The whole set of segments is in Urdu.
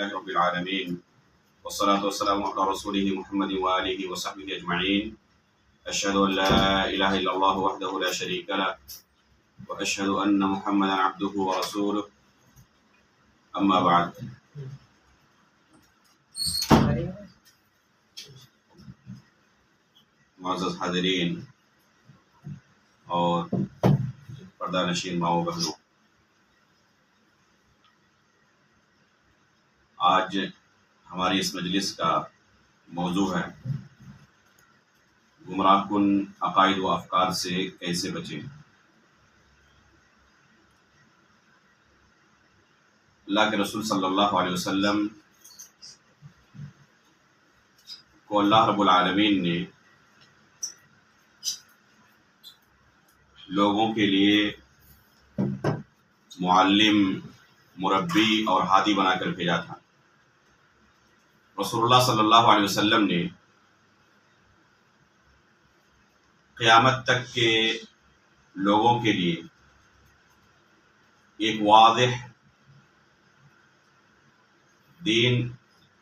لله رب العالمين والصلاة والسلام على رسوله محمد وآله وصحبه أجمعين. أشهد أن لا إله إلا الله وحده لا شريك له وأشهد أن محمدا عبده ورسوله. أما بعد. معزز حاضرین اور پردہ نشین ماؤں بہنوں، آج ہماری اس مجلس کا موضوع ہے گمراہ کن عقائد و افکار سے کیسے بچیں۔ اللہ کے رسول صلی اللہ علیہ وسلم کو اللہ رب العالمین نے لوگوں کے لیے معلم، مربی اور ہادی بنا کر بھیجا تھا۔ رسول اللہ صلی اللہ علیہ وسلم نے قیامت تک کے لوگوں کے لیے ایک واضح دین،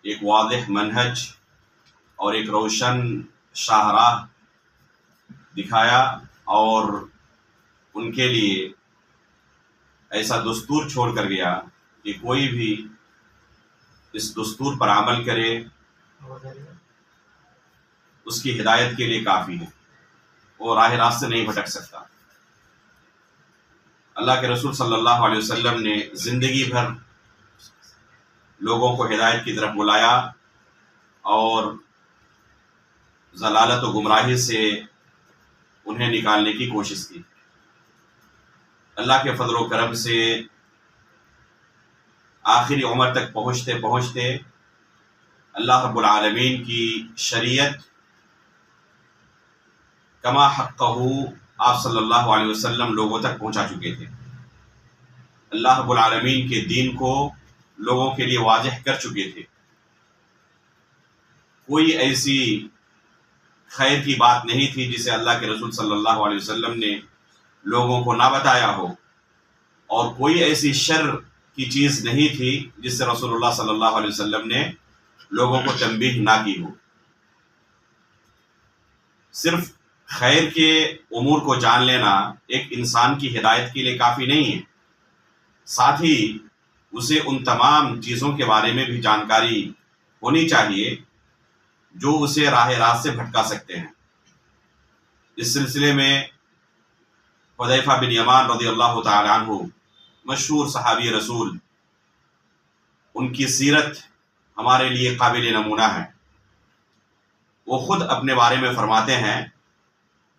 ایک واضح منہج اور ایک روشن شاہراہ دکھایا، اور ان کے لیے ایسا دستور چھوڑ کر گیا کہ کوئی بھی اس دستور پر عمل کرے اس کی ہدایت کے لیے کافی ہے، وہ راہ راست سے نہیں بھٹک سکتا۔ اللہ کے رسول صلی اللہ علیہ وسلم نے زندگی بھر لوگوں کو ہدایت کی طرف بلایا اور ضلالت و گمراہی سے انہیں نکالنے کی کوشش کی۔ اللہ کے فضل و کرم سے آخری عمر تک پہنچتے پہنچتے اللہ رب العالمین کی شریعت کما حقہ آپ صلی اللہ علیہ وسلم لوگوں تک پہنچا چکے تھے۔ اللہ رب العالمین کے دین کو لوگوں کے لیے واضح کر چکے تھے۔ کوئی ایسی خیر کی بات نہیں تھی جسے اللہ کے رسول صلی اللہ علیہ وسلم نے لوگوں کو نہ بتایا ہو، اور کوئی ایسی شر کی چیز نہیں تھی جس سے رسول اللہ صلی اللہ علیہ وسلم نے لوگوں کو تنبیہ نہ کی ہو۔ صرف خیر کے امور کو جان لینا ایک انسان کی ہدایت کے لیے کافی نہیں ہے، ساتھ ہی اسے ان تمام چیزوں کے بارے میں بھی جانکاری ہونی چاہیے جو اسے راہ راست سے بھٹکا سکتے ہیں۔ اس سلسلے میں حذیفہ بن یمان رضی اللہ تعالی عنہ، مشہور صحابی رسول، ان کی سیرت ہمارے لیے قابل نمونہ ہے۔ وہ خود اپنے بارے میں فرماتے ہیں،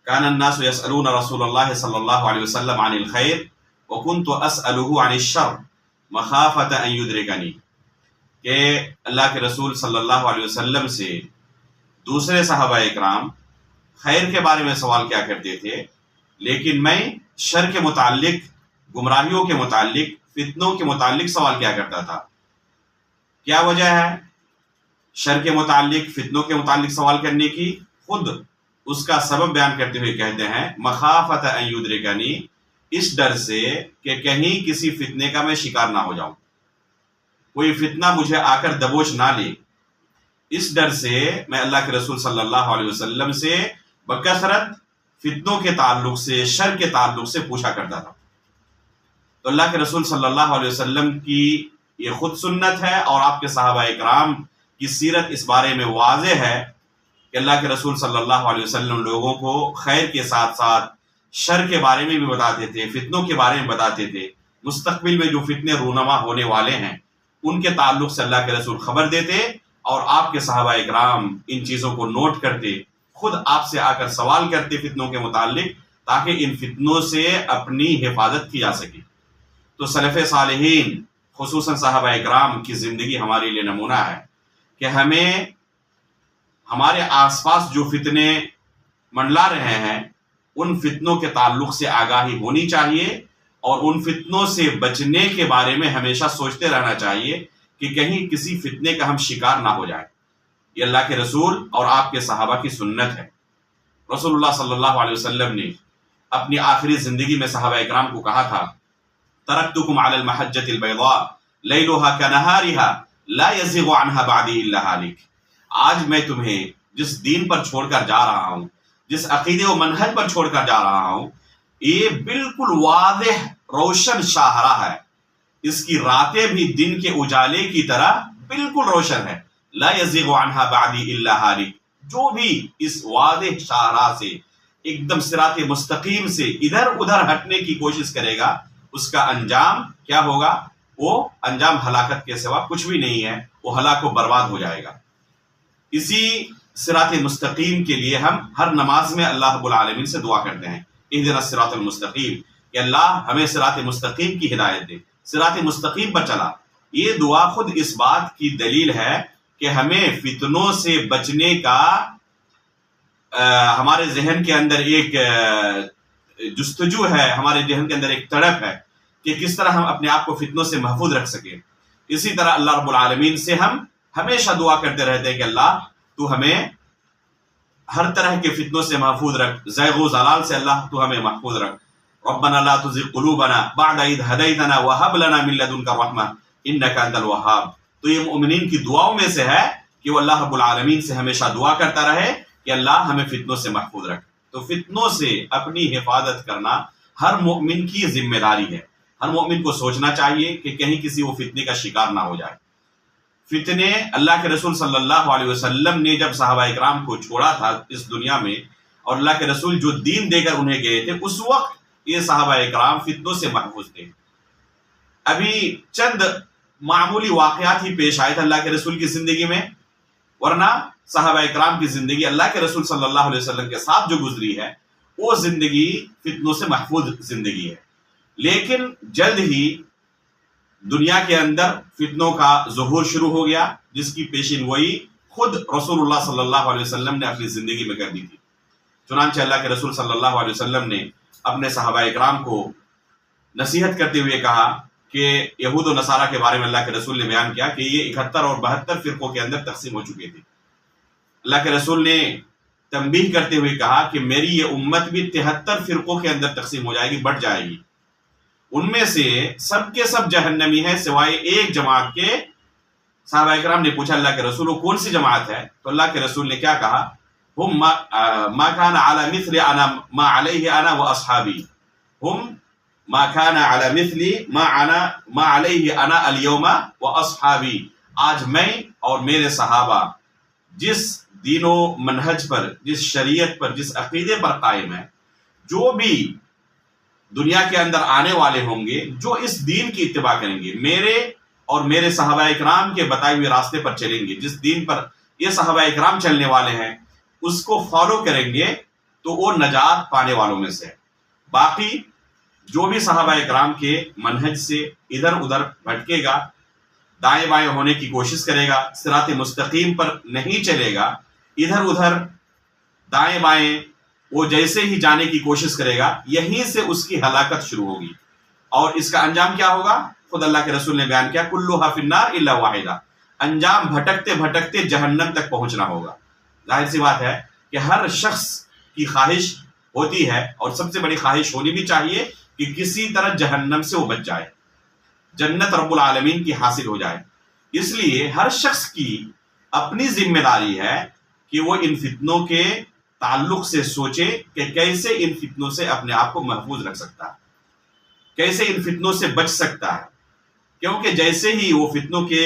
کان الناس یسألون رسول اللہ صلی اللہ علیہ وسلم عن الخیر وکنت اسألہ عن الشر مخافۃ ان یدرکنی، کہ اللہ کے رسول صلی اللہ علیہ وسلم سے دوسرے صحابہ اکرام خیر کے بارے میں سوال کیا کرتے تھے، لیکن میں شر کے متعلق، گمراہیوں کے متعلق، فتنوں کے متعلق سوال کیا کرتا تھا۔ کیا وجہ ہے شر کے متعلق، فتنوں کے متعلق سوال کرنے کی؟ خود اس کا سبب بیان کرتے ہوئے کہتے ہیں، مخافۃ ان یدرکنی، اس ڈر سے کہ کہیں کسی فتنے کا میں شکار نہ ہو جاؤں، کوئی فتنہ مجھے آ کر دبوچ نہ لے، اس ڈر سے میں اللہ کے رسول صلی اللہ علیہ وسلم سے بکثرت فتنوں کے تعلق سے، شر کے تعلق سے پوچھا کرتا تھا۔ تو اللہ کے رسول صلی اللہ علیہ وسلم کی یہ خود سنت ہے، اور آپ کے صحابہ اکرام کی سیرت اس بارے میں واضح ہے کہ اللہ کے رسول صلی اللہ علیہ وسلم لوگوں کو خیر کے ساتھ ساتھ شر کے بارے میں بھی بتاتے تھے، فتنوں کے بارے میں بتاتے تھے، مستقبل میں جو فتنے رونما ہونے والے ہیں ان کے تعلق سے اللہ کے رسول خبر دیتے، اور آپ کے صحابہ اکرام ان چیزوں کو نوٹ کرتے، خود آپ سے آ کر سوال کرتے فتنوں کے متعلق، تاکہ ان فتنوں سے اپنی حفاظت کی جا سکے۔ تو سلف صالحین، خصوصاً صحابہ اکرام کی زندگی ہمارے لیے نمونہ ہے کہ ہمیں ہمارے آس پاس جو فتنے منڈلا رہے ہیں ان فتنوں کے تعلق سے آگاہی ہونی چاہیے، اور ان فتنوں سے بچنے کے بارے میں ہمیشہ سوچتے رہنا چاہیے کہ کہیں کسی فتنے کا ہم شکار نہ ہو جائے۔ یہ اللہ کے رسول اور آپ کے صحابہ کی سنت ہے۔ رسول اللہ صلی اللہ علیہ وسلم نے اپنی آخری زندگی میں صحابہ اکرام کو کہا تھا، ترکتکم علی المحجۃ البیضاء لیلها کنہارها لا یزیغ عنہا بعدی الا ہالک، آج میں تمہیں جس دین پر چھوڑ کر جا رہا ہوں، جس عقیدے و منہج پر چھوڑ کر جا رہا ہوں، یہ بالکل واضح روشن شاہراہ ہے، اس کی راتیں بھی دن کے اجالے کی طرح بالکل روشن ہے۔ لا یزیغ عنہا بعدی الا ہالک، جو بھی اس واضح شاہراہ سے، ایک دم صراط مستقیم سے ادھر ادھر ہٹنے کی کوشش کرے گا، اس کا انجام کیا ہوگا؟ وہ انجام ہلاکت کے سوا کچھ بھی نہیں ہے، وہ ہلاک و برباد ہو جائے گا۔ اسی صراط مستقیم کے لیے ہم ہر نماز میں اللہ رب العالمین سے دعا کرتے ہیں، اہدنا الصراط المستقیم، کہ اللہ ہمیں صراط مستقیم کی ہدایت دے، صراط مستقیم پر چلا۔ یہ دعا خود اس بات کی دلیل ہے کہ ہمیں فتنوں سے بچنے کا ہمارے ذہن کے اندر ایک جستجو ہے، ہمارے ذہن کے اندر ایک تڑپ ہے کہ کس طرح ہم اپنے آپ کو فتنوں سے محفوظ رکھ سکیں۔ اسی طرح اللہ رب العالمین سے ہم ہمیشہ دعا کرتے رہتے ہیں کہ اللہ تو ہمیں ہر طرح کے فتنوں سے محفوظ رکھ، زیغ و ضلال سے اللہ تو ہمیں محفوظ رکھ۔ ربنا لا تزغ قلوبنا بعد اذ هديتنا وهب لنا من لدنك رحمة انك انت الوهاب۔ تو یہ مومنین کی دعاؤں میں سے ہے کہ وہ اللہ رب العالمین سے ہمیشہ دعا کرتا رہے کہ اللہ ہمیں فتنوں سے محفوظ رکھ۔ تو فتنوں سے اپنی حفاظت کرنا ہر مومن کی ذمہ داری ہے۔ ہر مومن کو سوچنا چاہیے کہ کہیں کسی وہ فتنے کا شکار نہ ہو جائے۔ فتنے اللہ کے رسول صلی اللہ علیہ وسلم نے جب صحابہ اکرام کو چھوڑا تھا اس دنیا میں، اور اللہ کے رسول جو دین دے کر انہیں گئے تھے، اس وقت یہ صحابہ اکرام فتنوں سے محفوظ تھے۔ ابھی چند معمولی واقعات ہی پیش آئے تھے اللہ کے رسول کی زندگی میں، ورنہ صحابہ اکرام کی زندگی اللہ کے رسول صلی اللہ علیہ وسلم کے ساتھ جو گزری ہے وہ زندگی فتنوں سے محفوظ زندگی ہے۔ لیکن جلد ہی دنیا کے اندر فتنوں کا ظہور شروع ہو گیا، جس کی پیشین گوئی خود رسول اللہ صلی اللہ علیہ وسلم نے اپنی زندگی میں کر دی تھی۔ چنانچہ اللہ کے رسول صلی اللہ علیہ وسلم نے اپنے صحابہ اکرام کو نصیحت کرتے ہوئے کہا کہ یہود و نصارہ کے بارے میں اللہ کے رسول نے بیان کیا کہ یہ 71 اور 72 فرقوں کے اندر تقسیم ہو چکے تھے۔ اللہ کے رسول نے تنبیہ کرتے ہوئے کہا کہ میری یہ امت بھی 73 فرقوں کے اندر تقسیم ہو جائے گی، بٹ جائے گی، ان میں سے سب کے سب جہنمی ہیں سوائے ایک جماعت کے۔ صحابہ اکرام نے پوچھا اللہ کے رسول وہ کون سی جماعت ہے؟ تو اللہ کے رسول نے کیا کہا؟ ہم ما كان على مثل انا ما عليه انا واصحابي، ہم ما كان على مثل ما عليه انا اليوم واصحابي، آج میں اور میرے صحابہ جس دین و منہج پر، جس شریعت پر، جس عقیدے پر قائم ہے، جو بھی دنیا کے اندر آنے والے ہوں گے جو اس دین کی اتباع کریں گے، میرے اور میرے صحابہ اکرام کے بتائے ہوئے راستے پر چلیں گے، جس دین پر یہ صحابہ اکرام چلنے والے ہیں اس کو فالو کریں گے، تو وہ نجات پانے والوں میں سے ہے۔ باقی جو بھی صحابہ اکرام کے منہج سے ادھر ادھر بھٹکے گا، دائیں بائیں ہونے کی کوشش کرے گا، صراط مستقیم پر نہیں چلے گا، ادھر ادھر دائیں بائیں وہ جیسے ہی جانے کی کوشش کرے گا، یہیں سے اس کی ہلاکت شروع ہوگی۔ اور اس کا انجام کیا ہوگا؟ خود اللہ کے رسول نے بیان کیا کلھا فی النار الا واحدہ، انجام بھٹکتے بھٹکتے جہنم تک پہنچنا ہوگا۔ ظاہر سی بات ہے کہ ہر شخص کی خواہش ہوتی ہے، اور سب سے بڑی خواہش ہونی بھی چاہیے، کہ کسی طرح جہنم سے وہ بچ جائے، جنت رب العالمین کی حاصل ہو جائے۔ اس لیے ہر شخص کی اپنی ذمہ داری ہے کہ وہ ان فتنوں کے تعلق سے سوچے کہ کیسے ان فتنوں سے اپنے آپ کو محفوظ رکھ سکتا ہے، کیسے ان فتنوں سے بچ سکتا ہے، کیونکہ جیسے ہی وہ فتنوں کے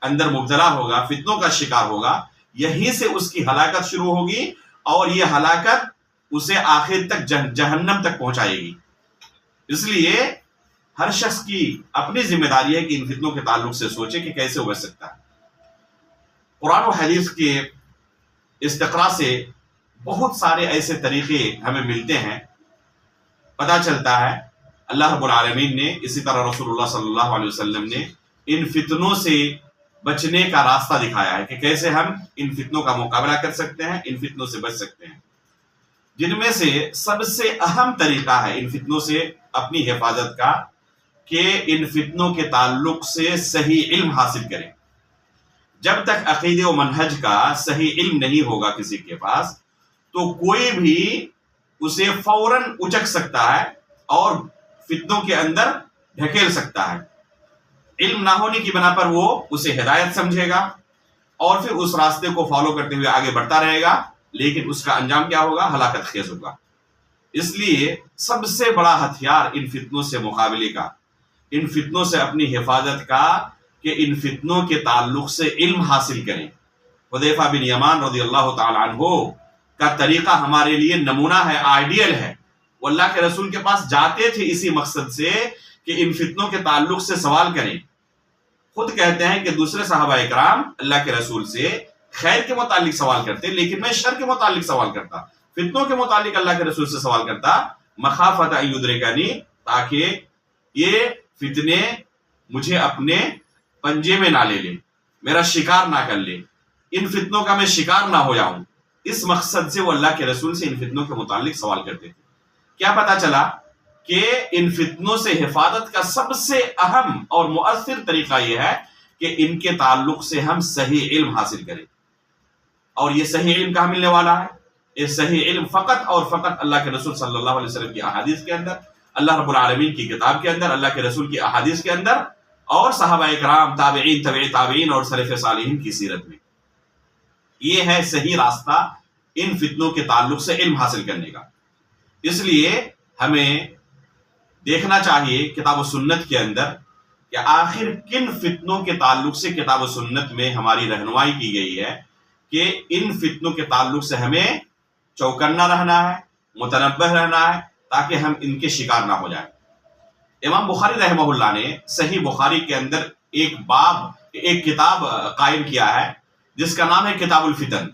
اندر مبتلا ہوگا، فتنوں کا شکار ہوگا، یہیں سے اس کی ہلاکت شروع ہوگی، اور یہ ہلاکت اسے آخر تک جہنم تک پہنچائے گی۔ اس لیے ہر شخص کی اپنی ذمہ داری ہے کہ ان فتنوں کے تعلق سے سوچے کہ کیسے وہ بچ سکتا ہے۔ قرآن و حدیث کے استقراء سے بہت سارے ایسے طریقے ہمیں ملتے ہیں، پتہ چلتا ہے اللہ رب العالمین نے، اسی طرح رسول اللہ صلی اللہ علیہ وسلم نے ان فتنوں سے بچنے کا راستہ دکھایا ہے کہ کیسے ہم ان فتنوں کا مقابلہ کر سکتے ہیں، ان فتنوں سے بچ سکتے ہیں، جن میں سے سب سے اہم طریقہ ہے ان فتنوں سے اپنی حفاظت کا کہ ان فتنوں کے تعلق سے صحیح علم حاصل کریں۔ جب تک عقیدے و منہج کا صحیح علم نہیں ہوگا کسی کے پاس، تو کوئی بھی اسے فوراً اچک سکتا ہے اور فتنوں کے اندر ڈھکیل سکتا ہے۔ علم نہ ہونے کی بنا پر وہ اسے ہدایت سمجھے گا اور پھر اس راستے کو فالو کرتے ہوئے آگے بڑھتا رہے گا، لیکن اس کا انجام کیا ہوگا؟ ہلاکت خیز ہوگا۔ اس لیے سب سے بڑا ہتھیار ان فتنوں سے مقابلے کا، ان فتنوں سے اپنی حفاظت کا، کہ ان فتنوں کے تعلق سے علم حاصل کریں۔ حذیفہ بن یمان رضی اللہ تعالی عنہ کا طریقہ ہمارے لیے نمونہ ہے، آئیڈیل ہے۔ وہ اللہ کے رسول کے پاس جاتے تھے اسی مقصد سے کہ ان فتنوں کے تعلق سے سوال کریں۔ خود کہتے ہیں کہ دوسرے صحابہ اکرام اللہ کے رسول سے خیر کے متعلق سوال کرتے، لیکن میں شر کے متعلق سوال کرتا، فتنوں کے متعلق اللہ کے رسول سے سوال کرتا، مخافت ان یدرکنی، تاکہ یہ فتنے مجھے اپنے پنجے میں نہ لے لیں، میرا شکار نہ کر لے، ان فتنوں کا میں شکار نہ ہو جاؤں۔ اس مقصد سے وہ اللہ کے رسول سے ان فتنوں کے متعلق سوال کرتے تھے۔ کیا پتا چلا کہ ان فتنوں سے حفاظت کا سب سے اہم اور مؤثر طریقہ یہ ہے کہ ان کے تعلق سے ہم صحیح علم حاصل کریں۔ اور یہ صحیح علم کہاں ملنے والا ہے؟ یہ صحیح علم فقط اور فقط اللہ کے رسول صلی اللہ علیہ وسلم کی احادیث کے اندر، اللہ رب العالمین کی کتاب کے اندر، اللہ کے رسول کی احادیث کے اندر، اور صحابہ اکرام، تابعین، تبع تابعین اور سلف صالحین کی سیرت میں۔ یہ ہے صحیح راستہ ان فتنوں کے تعلق سے علم حاصل کرنے کا۔ اس لیے ہمیں دیکھنا چاہیے کتاب و سنت کے اندر کہ آخر کن فتنوں کے تعلق سے کتاب و سنت میں ہماری رہنمائی کی گئی ہے کہ ان فتنوں کے تعلق سے ہمیں چوکنا رہنا ہے، متنبہ رہنا ہے، تاکہ ہم ان کے شکار نہ ہو جائیں۔ امام بخاری رحمہ اللہ نے صحیح بخاری کے اندر ایک کتاب قائم کیا ہے جس کا نام ہے کتاب الفتن۔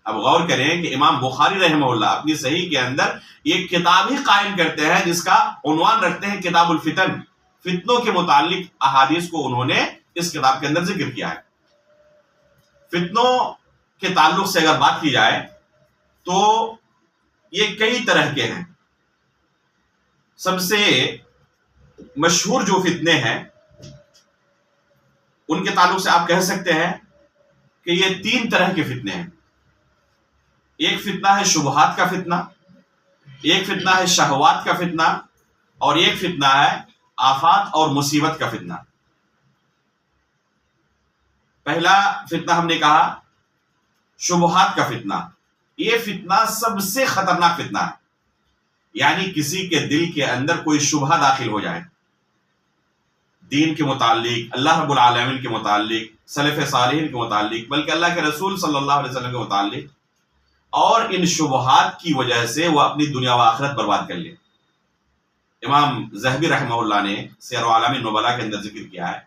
اب غور کریں کہ امام بخاری رحمہ اللہ اپنی صحیح کے اندر ایک کتاب ہی قائم کرتے ہیں جس کا عنوان رکھتے ہیں کتاب الفتن۔ فتنوں کے متعلق احادیث کو انہوں نے اس کتاب کے اندر ذکر کیا ہے۔ فتنوں کے تعلق سے اگر بات کی جائے تو یہ کئی طرح کے ہیں۔ سب سے مشہور جو فتنے ہیں ان کے تعلق سے آپ کہہ سکتے ہیں کہ یہ 3 طرح کے فتنے ہیں۔ ایک فتنہ ہے شبہات کا فتنہ، ایک فتنہ ہے شہوات کا فتنہ، اور ایک فتنہ ہے آفات اور مصیبت کا فتنہ۔ پہلا فتنہ ہم نے کہا شبہات کا فتنہ۔ یہ فتنہ سب سے خطرناک فتنہ ہے، یعنی کسی کے دل کے اندر کوئی شبہ داخل ہو جائے دین کے متعلق، اللہ رب العالمین کے متعلق، سلف صالحین کے متعلق، بلکہ اللہ کے رسول صلی اللہ علیہ وسلم کے متعلق، اور ان شبہات کی وجہ سے وہ اپنی دنیا و آخرت برباد کر لے۔ امام ذہبی رحمہ اللہ نے سیر و اعلام النبلاء کے اندر ذکر کیا ہے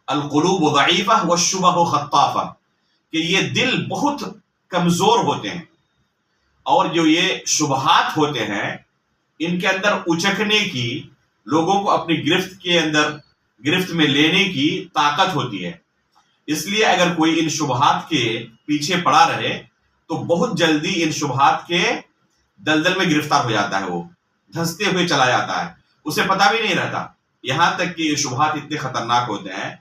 القلوب ضعیفہ والشبہ خطافہ، کہ یہ دل بہت کمزور ہوتے ہیں، اور جو یہ شبہات ہوتے ہیں ان کے اندر اچکنے کی، لوگوں کو اپنی گرفت میں لینے کی طاقت ہوتی ہے۔ اس لیے اگر کوئی ان شبہات کے پیچھے پڑا رہے تو بہت جلدی ان شبہات کے دلدل میں گرفتار ہو جاتا ہے، وہ دھنستے ہوئے چلا جاتا ہے، اسے پتہ بھی نہیں رہتا۔ یہاں تک کہ یہ شبہات اتنے خطرناک ہوتے ہیں،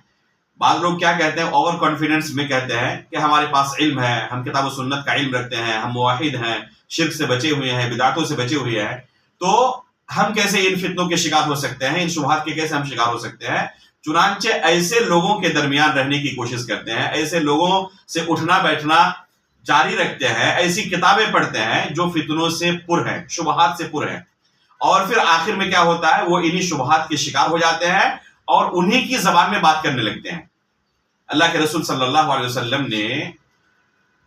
بعض لوگ کیا کہتے ہیں، اوور کانفیڈنس میں کہتے ہیں کہ ہمارے پاس علم ہے، ہم کتاب و سنت کا علم رکھتے ہیں، ہم موحد ہیں، شرک سے بچے ہوئے ہیں، بدعتوں سے بچے ہوئے ہیں، تو ہم کیسے ان فتنوں کے شکار ہو سکتے ہیں، ان شبہات کے کیسے ہم شکار ہو سکتے ہیں۔ چنانچہ ایسے لوگوں کے درمیان رہنے کی کوشش کرتے ہیں، ایسے لوگوں سے اٹھنا بیٹھنا جاری رکھتے ہیں، ایسی کتابیں پڑھتے ہیں جو فتنوں سے پر ہیں، شبہات سے پر ہیں، اور پھر آخر میں کیا ہوتا ہے، وہ انہی شبہات کے شکار ہو جاتے ہیں اور انہی کی زبان میں بات کرنے لگتے ہیں۔ اللہ کے رسول صلی اللہ علیہ وسلم نے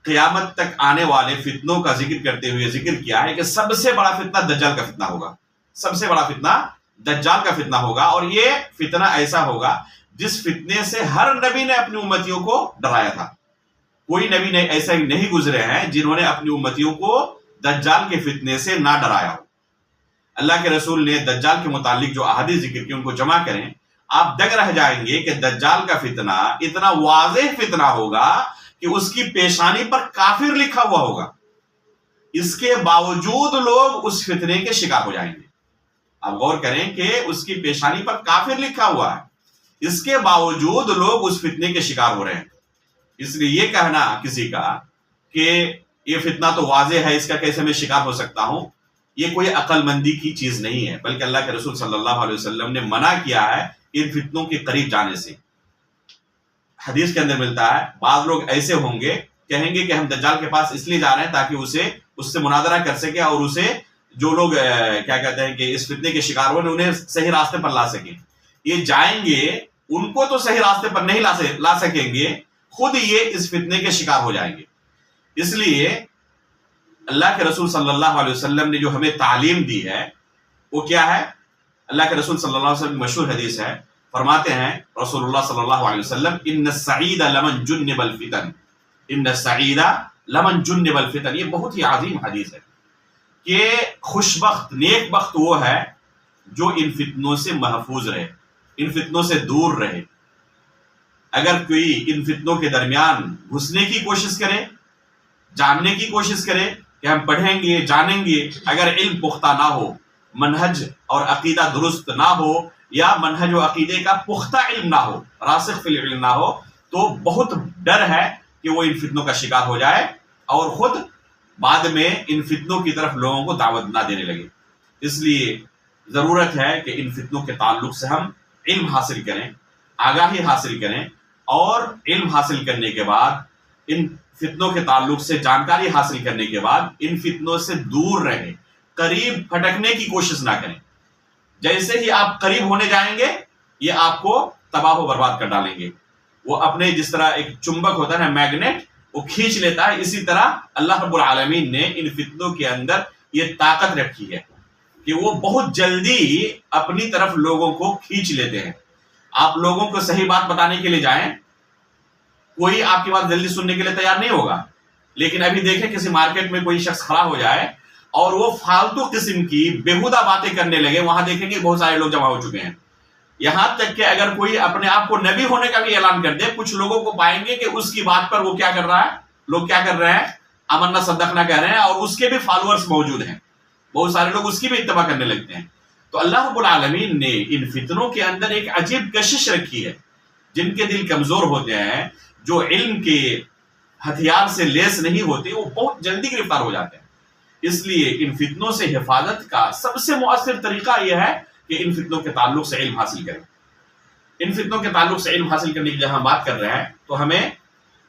قیامت تک آنے والے فتنوں کا ذکر کرتے ہوئے ذکر کیا ہے کہ سب سے بڑا فتنہ دجال کا فتنہ ہوگا، سب سے بڑا فتنہ دجال کا فتنہ ہوگا، اور یہ فتنہ ایسا ہوگا جس فتنے سے ہر نبی نے اپنی امتیوں کو ڈرایا تھا۔ کوئی نبی نے ایسے نہیں گزرے ہیں جنہوں نے اپنی امتیوں کو دجال کے فتنے سے نہ ڈرایا ہو۔ اللہ کے رسول نے دجال کے متعلق جو احادیث ذکر کی ان کو جمع کریں، آپ دنگ رہ جائیں گے کہ دجال کا فتنہ اتنا واضح فتنہ ہوگا کہ اس کی پیشانی پر کافر لکھا ہوا ہوگا، اس کے باوجود لوگ اس فتنے کے شکار ہو جائیں گے۔ اب غور کریں کہ اس کی پیشانی پر کافر لکھا ہوا ہے، اس کے باوجود لوگ اس فتنے کے شکار ہو رہے ہیں۔ اس لیے یہ کہنا کسی کا کہ یہ فتنہ تو واضح ہے، اس کا کیسے میں شکار ہو سکتا ہوں، یہ کوئی عقل مندی کی چیز نہیں ہے، بلکہ اللہ کے رسول صلی اللہ علیہ وسلم نے منع کیا ہے ان فتنوں کے قریب جانے سے۔ حدیث کے اندر ملتا ہے بعض لوگ ایسے ہوں گے کہیں گے کہ ہم دجال کے پاس اس لیے جا رہے ہیں تاکہ اس سے مناظرہ کر سکے اور اسے جو لوگ کیا کہتے ہیں کہ اس فتنے کے شکار ہوئے انہیں صحیح راستے پر لا سکیں۔ یہ جائیں گے ان کو تو صحیح راستے پر نہیں لا سکیں گے، خود یہ اس فتنے کے شکار ہو جائیں گے۔ اس لیے اللہ کے رسول صلی اللہ علیہ وسلم نے جو ہمیں تعلیم دی ہے وہ کیا ہے؟ اللہ کے رسول صلی اللہ علیہ وسلم کی مشہور حدیث ہے، فرماتے ہیں رسول اللہ صلی اللہ علیہ وسلم ان السعید لمن جنب الفتن، ان السعید لمن جنب الفتن۔ یہ بہت ہی عظیم حدیث ہے کہ خوش بخت نیک بخت وہ ہے جو ان فتنوں سے محفوظ رہے، ان فتنوں سے دور رہے۔ اگر کوئی ان فتنوں کے درمیان گھسنے کی کوشش کرے، جاننے کی کوشش کرے کہ ہم پڑھیں گے جانیں گے، اگر علم پختہ نہ ہو، منہج اور عقیدہ درست نہ ہو، یا منہج و عقیدے کا پختہ علم نہ ہو، راسخ فی العلم نہ ہو، تو بہت ڈر ہے کہ وہ ان فتنوں کا شکار ہو جائے اور خود بعد میں ان فتنوں کی طرف لوگوں کو دعوت نہ دینے لگے۔ اس لیے ضرورت ہے کہ ان فتنوں کے تعلق سے ہم علم حاصل کریں، آگاہی حاصل کریں، اور علم حاصل کرنے کے بعد ان فتنوں کے تعلق سے جانکاری حاصل کرنے کے بعد ان فتنوں سے دور رہیں، قریب پھٹکنے کی کوشش نہ کریں۔ جیسے ہی آپ قریب ہونے جائیں گے یہ آپ کو تباہ و برباد کر ڈالیں گے۔ وہ اپنے جس طرح ایک چمبک ہوتا ہے نا، میگنیٹ، وہ کھینچ لیتا ہے، اسی طرح اللہ رب العالمین نے ان فتنوں کے اندر یہ طاقت رکھی ہے کہ وہ بہت جلدی اپنی طرف لوگوں کو کھینچ لیتے ہیں۔ آپ لوگوں کو صحیح بات بتانے کے لیے جائیں، کوئی آپ کی بات جلدی سننے کے لیے تیار نہیں ہوگا، لیکن ابھی دیکھیں کسی مارکیٹ میں کوئی شخص کھڑا ہو جائے اور وہ فالتو قسم کی بےہودہ باتیں کرنے لگے، وہاں دیکھیں گے بہت سارے لوگ جمع ہو چکے ہیں۔ یہاں تک کہ اگر کوئی اپنے آپ کو نبی ہونے کا بھی اعلان کر دے، کچھ لوگوں کو پائیں گے کہ اس کی بات پر وہ کیا کر رہا ہے، لوگ کیا کر رہے ہیں، آمنا صدقنا کہہ رہے ہیں، اور اس کے بھی فالوورز موجود ہیں، بہت سارے لوگ اس کی بھی اتباع کرنے لگتے ہیں۔ تو اللہ رب العالمین نے ان فتنوں کے اندر ایک عجیب کشش رکھی ہے۔ جن کے دل کمزور ہوتے ہیں، جو علم کے ہتھیار سے لیس نہیں ہوتے، وہ بہت جلدی گرفتار ہو جاتے ہیں۔ اس لیے ان فتنوں سے حفاظت کا سب سے مؤثر طریقہ یہ ہے کہ ان فتنوں کے تعلق سے علم حاصل کریں۔ ان فتنوں کے تعلق سے علم حاصل کرنے کی جب ہم بات کر رہے ہیں تو ہمیں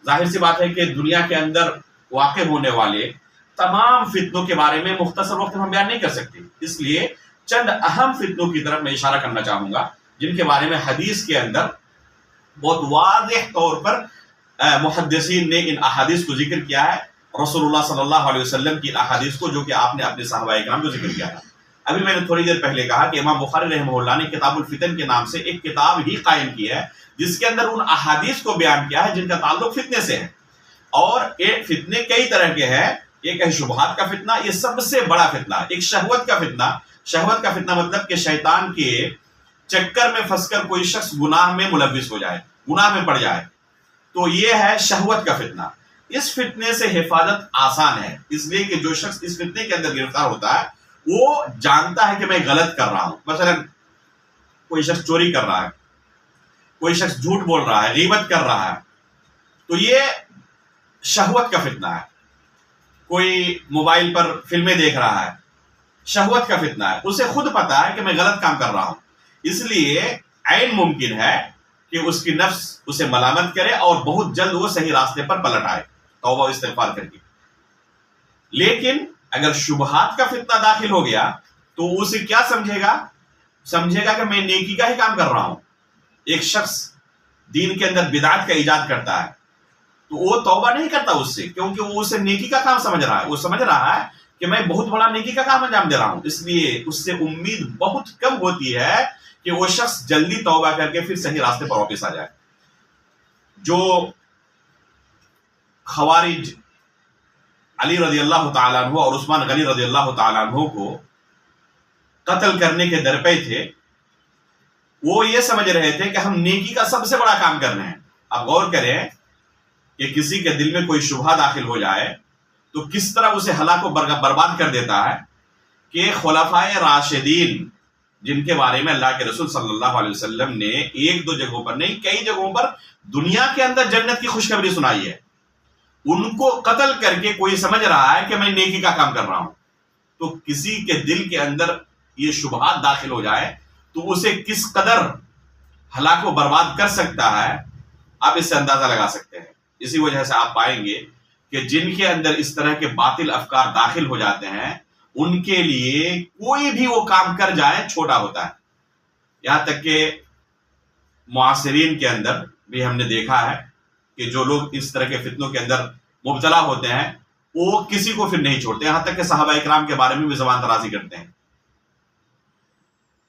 ظاہر سی بات ہے کہ دنیا کے اندر واقع ہونے والے تمام فتنوں کے بارے میں مختصر وقت میں ہم بیان نہیں کر سکتے، اس لیے چند اہم فتنوں کی طرف میں اشارہ کرنا چاہوں گا جن کے بارے میں حدیث کے اندر بہت واضح طور پر محدثین نے ان احادیث کو ذکر کیا ہے، رسول اللہ صلی اللہ علیہ وسلم کی ان احادیث کو، جو کہ آپ نے اپنے صحابہ کرام کو ذکر کیا تھا۔ ابھی میں نے تھوڑی دیر پہلے کہا کہ امام بخاری رحمہ اللہ نے کتاب الفتن کے نام سے ایک کتاب ہی قائم کی ہے جس کے اندر ان احادیث کو بیان کیا ہے جن کا تعلق فتنے سے ہے۔ اور ایک فتنے کئی طرح کے ہیں، ایک ہے شبہات کا فتنہ، یہ سب سے بڑا فتنہ، ایک شہوت کا فتنہ۔ شہوت کا فتنہ مطلب کہ شیطان کے چکر میں پھنس کر کوئی شخص گناہ میں ملوث ہو جائے، گناہ میں پڑ جائے، تو یہ ہے شہوت کا فتنہ۔ اس فتنے سے حفاظت آسان ہے، اس لیے کہ جو شخص اس فتنے کے اندر گرفتار ہوتا ہے وہ جانتا ہے کہ میں غلط کر رہا ہوں۔ مثلا کوئی شخص چوری کر رہا ہے، کوئی شخص جھوٹ بول رہا ہے، غیبت کر رہا ہے، تو یہ شہوت کا فتنہ ہے۔ کوئی موبائل پر فلمیں دیکھ رہا ہے، شہوت کا فتنہ ہے، اسے خود پتا ہے کہ میں غلط کام کر رہا ہوں، اس لیے عین ممکن ہے کہ اس کی نفس اسے ملامت کرے اور بہت جلد وہ صحیح راستے پر پلٹ آئے توبہ و استغفار کر کے۔ لیکن اگر شبہات کا فتنہ داخل ہو گیا تو اسے کیا سمجھے گا کہ میں نیکی کا ہی کام کر رہا ہوں۔ ایک شخص دین کے اندر بدعت کا ایجاد کرتا ہے تو وہ توبہ نہیں کرتا اس سے، کیونکہ وہ اسے نیکی کا کام سمجھ رہا ہے، وہ سمجھ رہا ہے کہ میں بہت بڑا نیکی کا کام انجام دے رہا ہوں، اس لیے اس سے امید بہت کم ہوتی ہے کہ وہ شخص جلدی توبہ کر کے پھر صحیح راستے پر واپس آ جائے۔ جو خوارج علی رضی اللہ تعالیٰ عنہ اور عثمان غنی رضی اللہ تعالیٰ عنہ کو قتل کرنے کے درپے تھے، وہ یہ سمجھ رہے تھے کہ ہم نیکی کا سب سے بڑا کام کر رہے ہیں۔ اب غور کریں کہ کسی کے دل میں کوئی شبہ داخل ہو جائے تو کس طرح اسے ہلاک و برباد کر دیتا ہے کہ خلفائے راشدین جن کے بارے میں اللہ کے رسول صلی اللہ علیہ وسلم نے ایک دو جگہوں پر نہیں کئی جگہوں پر دنیا کے اندر جنت کی خوشخبری سنائی ہے، ان کو قتل کر کے کوئی سمجھ رہا ہے کہ میں نیکی کا کام کر رہا ہوں، تو کسی کے دل کے اندر یہ شبہات داخل ہو جائے تو اسے کس قدر ہلاک و برباد کر سکتا ہے، آپ اس سے اندازہ لگا سکتے ہیں۔ اسی وجہ سے آپ پائیں گے کہ جن کے اندر اس طرح کے باطل افکار داخل ہو جاتے ہیں ان کے لیے کوئی بھی وہ کام کر جائیں چھوٹا ہوتا ہے۔ یہاں تک کہ معاصرین کے اندر بھی ہم نے دیکھا ہے کہ جو لوگ اس طرح کے فتنوں کے اندر مبتلا ہوتے ہیں وہ کسی کو پھر نہیں چھوڑتے، یہاں تک کہ صحابہ اکرام کے بارے میں بھی زبان درازی کرتے ہیں۔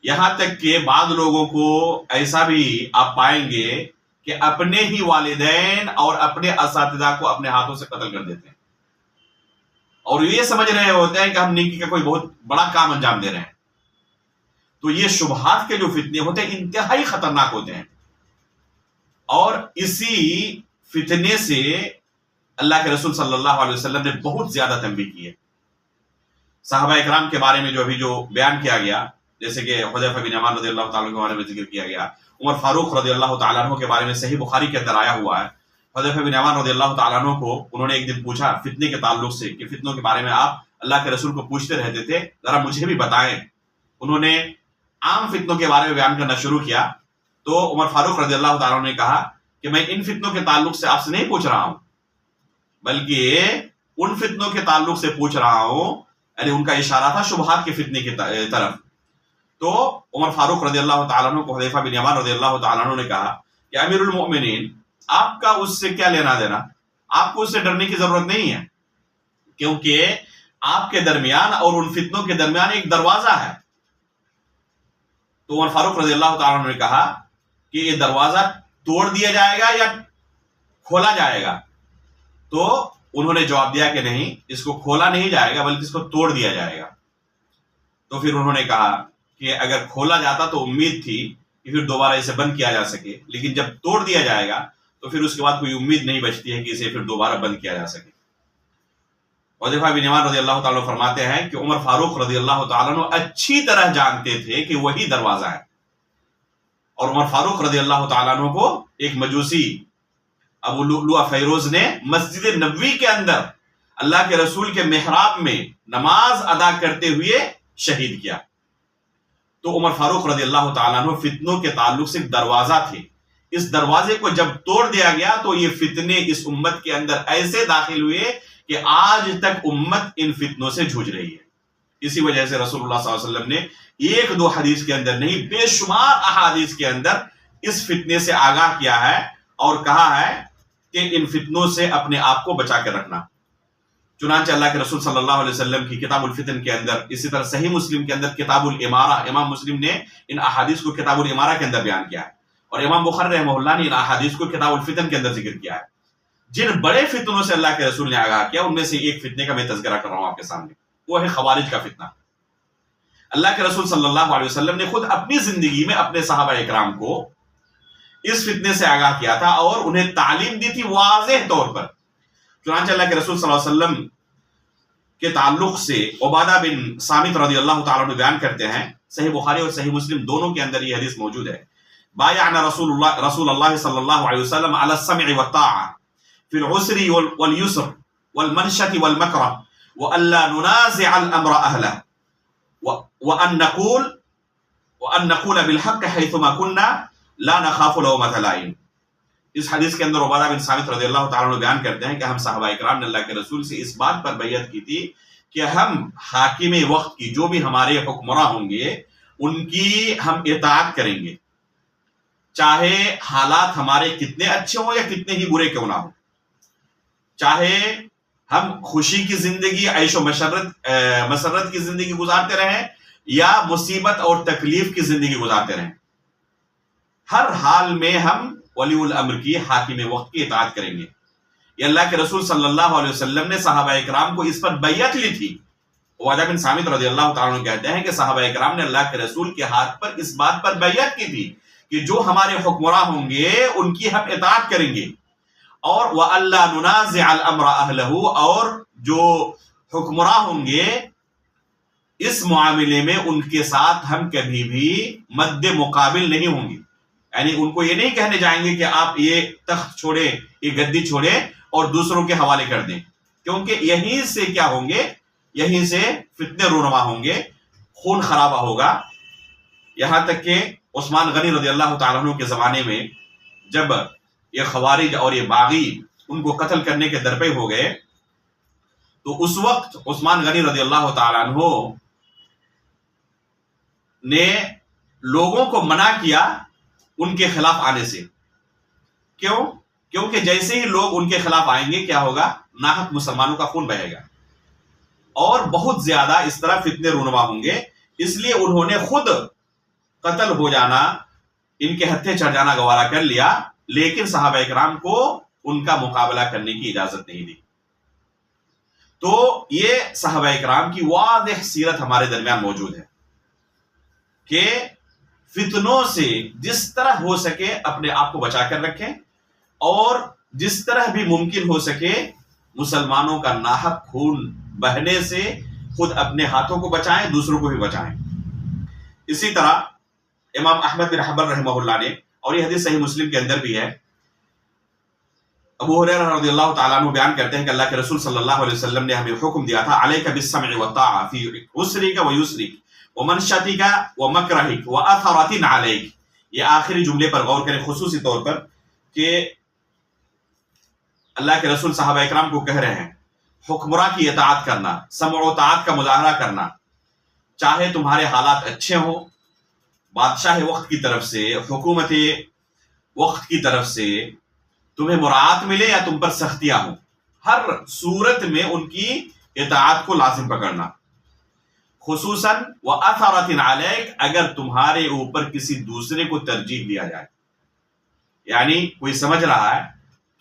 یہاں تک کہ بعض لوگوں کو ایسا بھی آپ پائیں گے کہ اپنے ہی والدین اور اپنے اساتذہ کو اپنے ہاتھوں سے قتل کر دیتے ہیں، اور یہ سمجھ رہے ہوتے ہیں کہ ہم نیکی کا کوئی بہت بڑا کام انجام دے رہے ہیں۔ تو یہ شبہات کے جو فتنے ہوتے ہیں انتہائی خطرناک ہوتے ہیں، اور اسی فتنے سے اللہ کے رسول صلی اللہ علیہ وسلم نے بہت زیادہ تنبیہ کی ہے۔ صحابہ اکرام کے بارے میں جو ابھی جو بیان کیا گیا، جیسے کہ حذیفہ بن یمان رضی اللہ تعالیٰ عنہ کے بارے میں ذکر کیا گیا، عمر فاروق رضی اللہ تعالیٰ عنہ کے بارے میں صحیح بخاری کے اندر آیا ہوا ہے۔ حذیفہ بن یمان رضی اللہ تعالیٰ عنہ کو انہوں نے ایک دن پوچھا فتنے کے تعلق سے کہ فتنوں کے بارے میں آپ اللہ کے رسول کو پوچھتے رہتے تھے، ذرا مجھے بھی بتائیں۔ انہوں نے عام فتنوں کے بارے میں بیان کرنا شروع کیا تو عمر فاروق رضی اللہ تعالیٰ عنہ نے کہا کہ میں ان فتنوں کے تعلق سے آپ سے نہیں پوچھ رہا ہوں، بلکہ ان فتنوں کے تعلق سے پوچھ رہا ہوں، یعنی ان کا اشارہ تھا شبہات کے فتنے کی طرف۔ تو عمر فاروق رضی اللہ تعالیٰ عنہ کو حذیفہ بن یمان رضی اللہ تعالیٰ عنہ نے کہا کہ امیر المؤمنین، آپ کا اس سے کیا لینا دینا، آپ کو اس سے ڈرنے کی ضرورت نہیں ہے، کیونکہ آپ کے درمیان اور ان فتنوں کے درمیان ایک دروازہ ہے۔ تو عمر فاروق رضی اللہ تعالیٰ عنہ نے کہا کہ یہ دروازہ توڑ دیا جائے گا یا کھولا جائے گا؟ تو انہوں نے جواب دیا کہ نہیں، اس کو کھولا نہیں جائے گا بلکہ اس کو توڑ دیا جائے گا۔ تو پھر انہوں نے کہا کہ اگر کھولا جاتا تو امید تھی کہ پھر دوبارہ اسے بند کیا جا سکے، لیکن جب توڑ دیا جائے گا تو پھر اس کے بعد کوئی امید نہیں بچتی ہے کہ اسے پھر دوبارہ بند کیا جا سکے۔ حذیفہ بن یمان رضی اللہ تعالیٰ فرماتے ہیں کہ عمر فاروق رضی اللہ تعالیٰ عنہ اچھی طرح جانتے تھے کہ وہی دروازہ ہے، اور عمر فاروق رضی اللہ تعالیٰ عنہ کو ایک مجوسی ابو لؤلؤ فیروز نے مسجد نبوی کے اندر اللہ کے رسول کے محراب میں نماز ادا کرتے ہوئے شہید کیا۔ تو عمر فاروق رضی اللہ تعالیٰ عنہ فتنوں کے تعلق سے ایک دروازہ تھے، اس دروازے کو جب توڑ دیا گیا تو یہ فتنے اس امت کے اندر ایسے داخل ہوئے کہ آج تک امت ان فتنوں سے جھوج رہی ہے۔ اسی وجہ سے رسول اللہ صلی اللہ علیہ وسلم نے ایک دو حدیث کے اندر نہیں، بے شمار احادیث کے اندر اس فتنے سے آگاہ کیا ہے اور کہا ہے کہ ان فتنوں سے اپنے آپ کو بچا کے رکھنا۔ چنانچہ اللہ کے رسول صلی اللہ علیہ وسلم کی کتاب الفتن کے اندر، اسی طرح صحیح مسلم کے اندر کتاب الامارہ، امام مسلم نے ان احادیث کو کتاب الامارہ کے اندر بیان کیا ہے، اور امام بخاری رحمہ اللہ نے ان احادیث کو کتاب الفتن کے اندر ذکر کیا ہے۔ جن بڑے فتنوں سے اللہ کے رسول نے آگاہ کیا ان میں سے ایک فتنے کا میں تذکرہ کر رہا ہوں آپ کے سامنے، وہ ہے خوارج کا فتنہ۔ اللہ کے رسول صلی اللہ علیہ وسلم نے خود اپنی زندگی میں اپنے صحابہ اکرام کو اس فتنے سے آگاہ کیا تھا اور انہیں تعلیم دی تھی واضح طور پر۔ چنانچہ اللہ کے رسول صلی اللہ علیہ وسلم کے تعلق سے عبادہ بن صامت رضی اللہ تعالیٰ عنہ بیان کرتے ہیں، صحیح بخاری اور صحیح مسلم دونوں کے اندر یہ حدیث موجود ہے، بایعنا رسول اللہ صلی اللہ علیہ وسلم علی السمع والطاعہ فی العسر والیسر والمنشۃ والمکرہ والا ننازع الامر اہلہ وان نقول بالحق حیثما کنا لا نخاف لومۃ لائم۔ اس حدیث کے اندر عبادہ بن صامت رضی اللہ تعالیٰ عنہ بیان کرتے ہیں کہ ہم صحابہ اکرام نے اللہ کے رسول سے اس بات پر بیعت کی تھی کہ ہم حاکم وقت کی جو بھی ہمارے حکمراں ہوں گے ان کی ہم اطاعت کریں گے، چاہے حالات ہمارے کتنے اچھے ہوں یا کتنے ہی برے کیوں نہ ہوں، چاہے ہم خوشی کی زندگی، عیش و مسرت کی زندگی گزارتے رہیں یا مصیبت اور تکلیف کی زندگی گزارتے رہیں، ہر حال میں ہم ولی الامر کی، حاکم وقت کی اطاعت کریں گے۔ یہ اللہ کے رسول صلی اللہ علیہ وسلم نے صحابہ اکرام کو اس پر بیعت لی تھی۔ عبادہ بن صامت رضی اللہ تعالیٰ عنہ کہتے ہیں کہ صحابہ اکرام نے اللہ کے رسول کے ہاتھ پر اس بات پر بیعت کی تھی کہ جو ہمارے حکمراں ہوں گے ان کی ہم اطاعت کریں گے، اور وَأَلَّا نُنَازِعَ الْأَمْرَ أَهْلَهُ، اور جو حکمراں ہوں گے اس معاملے میں ان کے ساتھ ہم کبھی بھی مد مقابل نہیں ہوں گے، یعنی ان کو یہ نہیں کہنے جائیں گے کہ آپ یہ تخت چھوڑیں، یہ گدی چھوڑیں اور دوسروں کے حوالے کر دیں، کیونکہ یہیں سے کیا ہوں گے، یہیں سے فتنے رونما ہوں گے، خون خرابہ ہوگا، یہاں تک کہ عثمان غنی رضی اللہ تعالیٰ عنہ کے زمانے میں جب یہ خوارج اور یہ باغی ان کو قتل کرنے کے درپے ہو گئے تو اس وقت عثمان غنی رضی اللہ تعالیٰ عنہ نے لوگوں کو منع کیا ان کے خلاف آنے سے. کیوں؟ کیونکہ جیسے ہی لوگ ان کے خلاف آئیں گے کیا ہوگا؟ ناحق مسلمانوں کا خون بہے گا اور بہت زیادہ اس طرح فتنے رونما ہوں گے. اس لیے انہوں نے خود قتل ہو جانا، ان کے ہتھے چڑھ جانا گوارا کر لیا، لیکن صحابہ اکرام کو ان کا مقابلہ کرنے کی اجازت نہیں دی. تو یہ صحابہ اکرام کی واضح سیرت ہمارے درمیان موجود ہے کہ فتنوں سے جس طرح ہو سکے اپنے آپ کو بچا کر رکھیں اور جس طرح بھی ممکن ہو سکے مسلمانوں کا ناحق خون بہنے سے خود اپنے ہاتھوں کو بچائیں، دوسروں کو بھی بچائیں. اسی طرح امام احمد بن حنبل رحمہ اللہ نے، اور یہ حدیث صحیح مسلم کے اندر بھی ہے، ابو ہریرہ رضی اللہ تعالیٰ عنہ بیان کرتے ہیں کہ اللہ کے رسول صلی اللہ علیہ وسلم نے ہمیں حکم دیا تھا علیک بالسمع والطاعہ فی عسرک ویسرک ومنشطک ومکرہک واثرۃ علیک. یہ آخری جملے پر غور کریں خصوصی طور پر کہ اللہ کے رسول صحابہ اکرام کو کہہ رہے ہیں حکمراں کی اطاعت کرنا، سمع و طاعت کا مظاہرہ کرنا، چاہے تمہارے حالات اچھے ہوں، بادشاہ وقت کی طرف سے، حکومت وقت کی طرف سے تمہیں مراعات ملے یا تم پر سختیاں ہوں، ہر صورت میں ان کی اطاعت کو لازم پکڑنا. خصوصاً وَأَثَرَةٍ عَلَيْكَ، اگر تمہارے اوپر کسی دوسرے کو ترجیح دیا جائے، یعنی کوئی سمجھ رہا ہے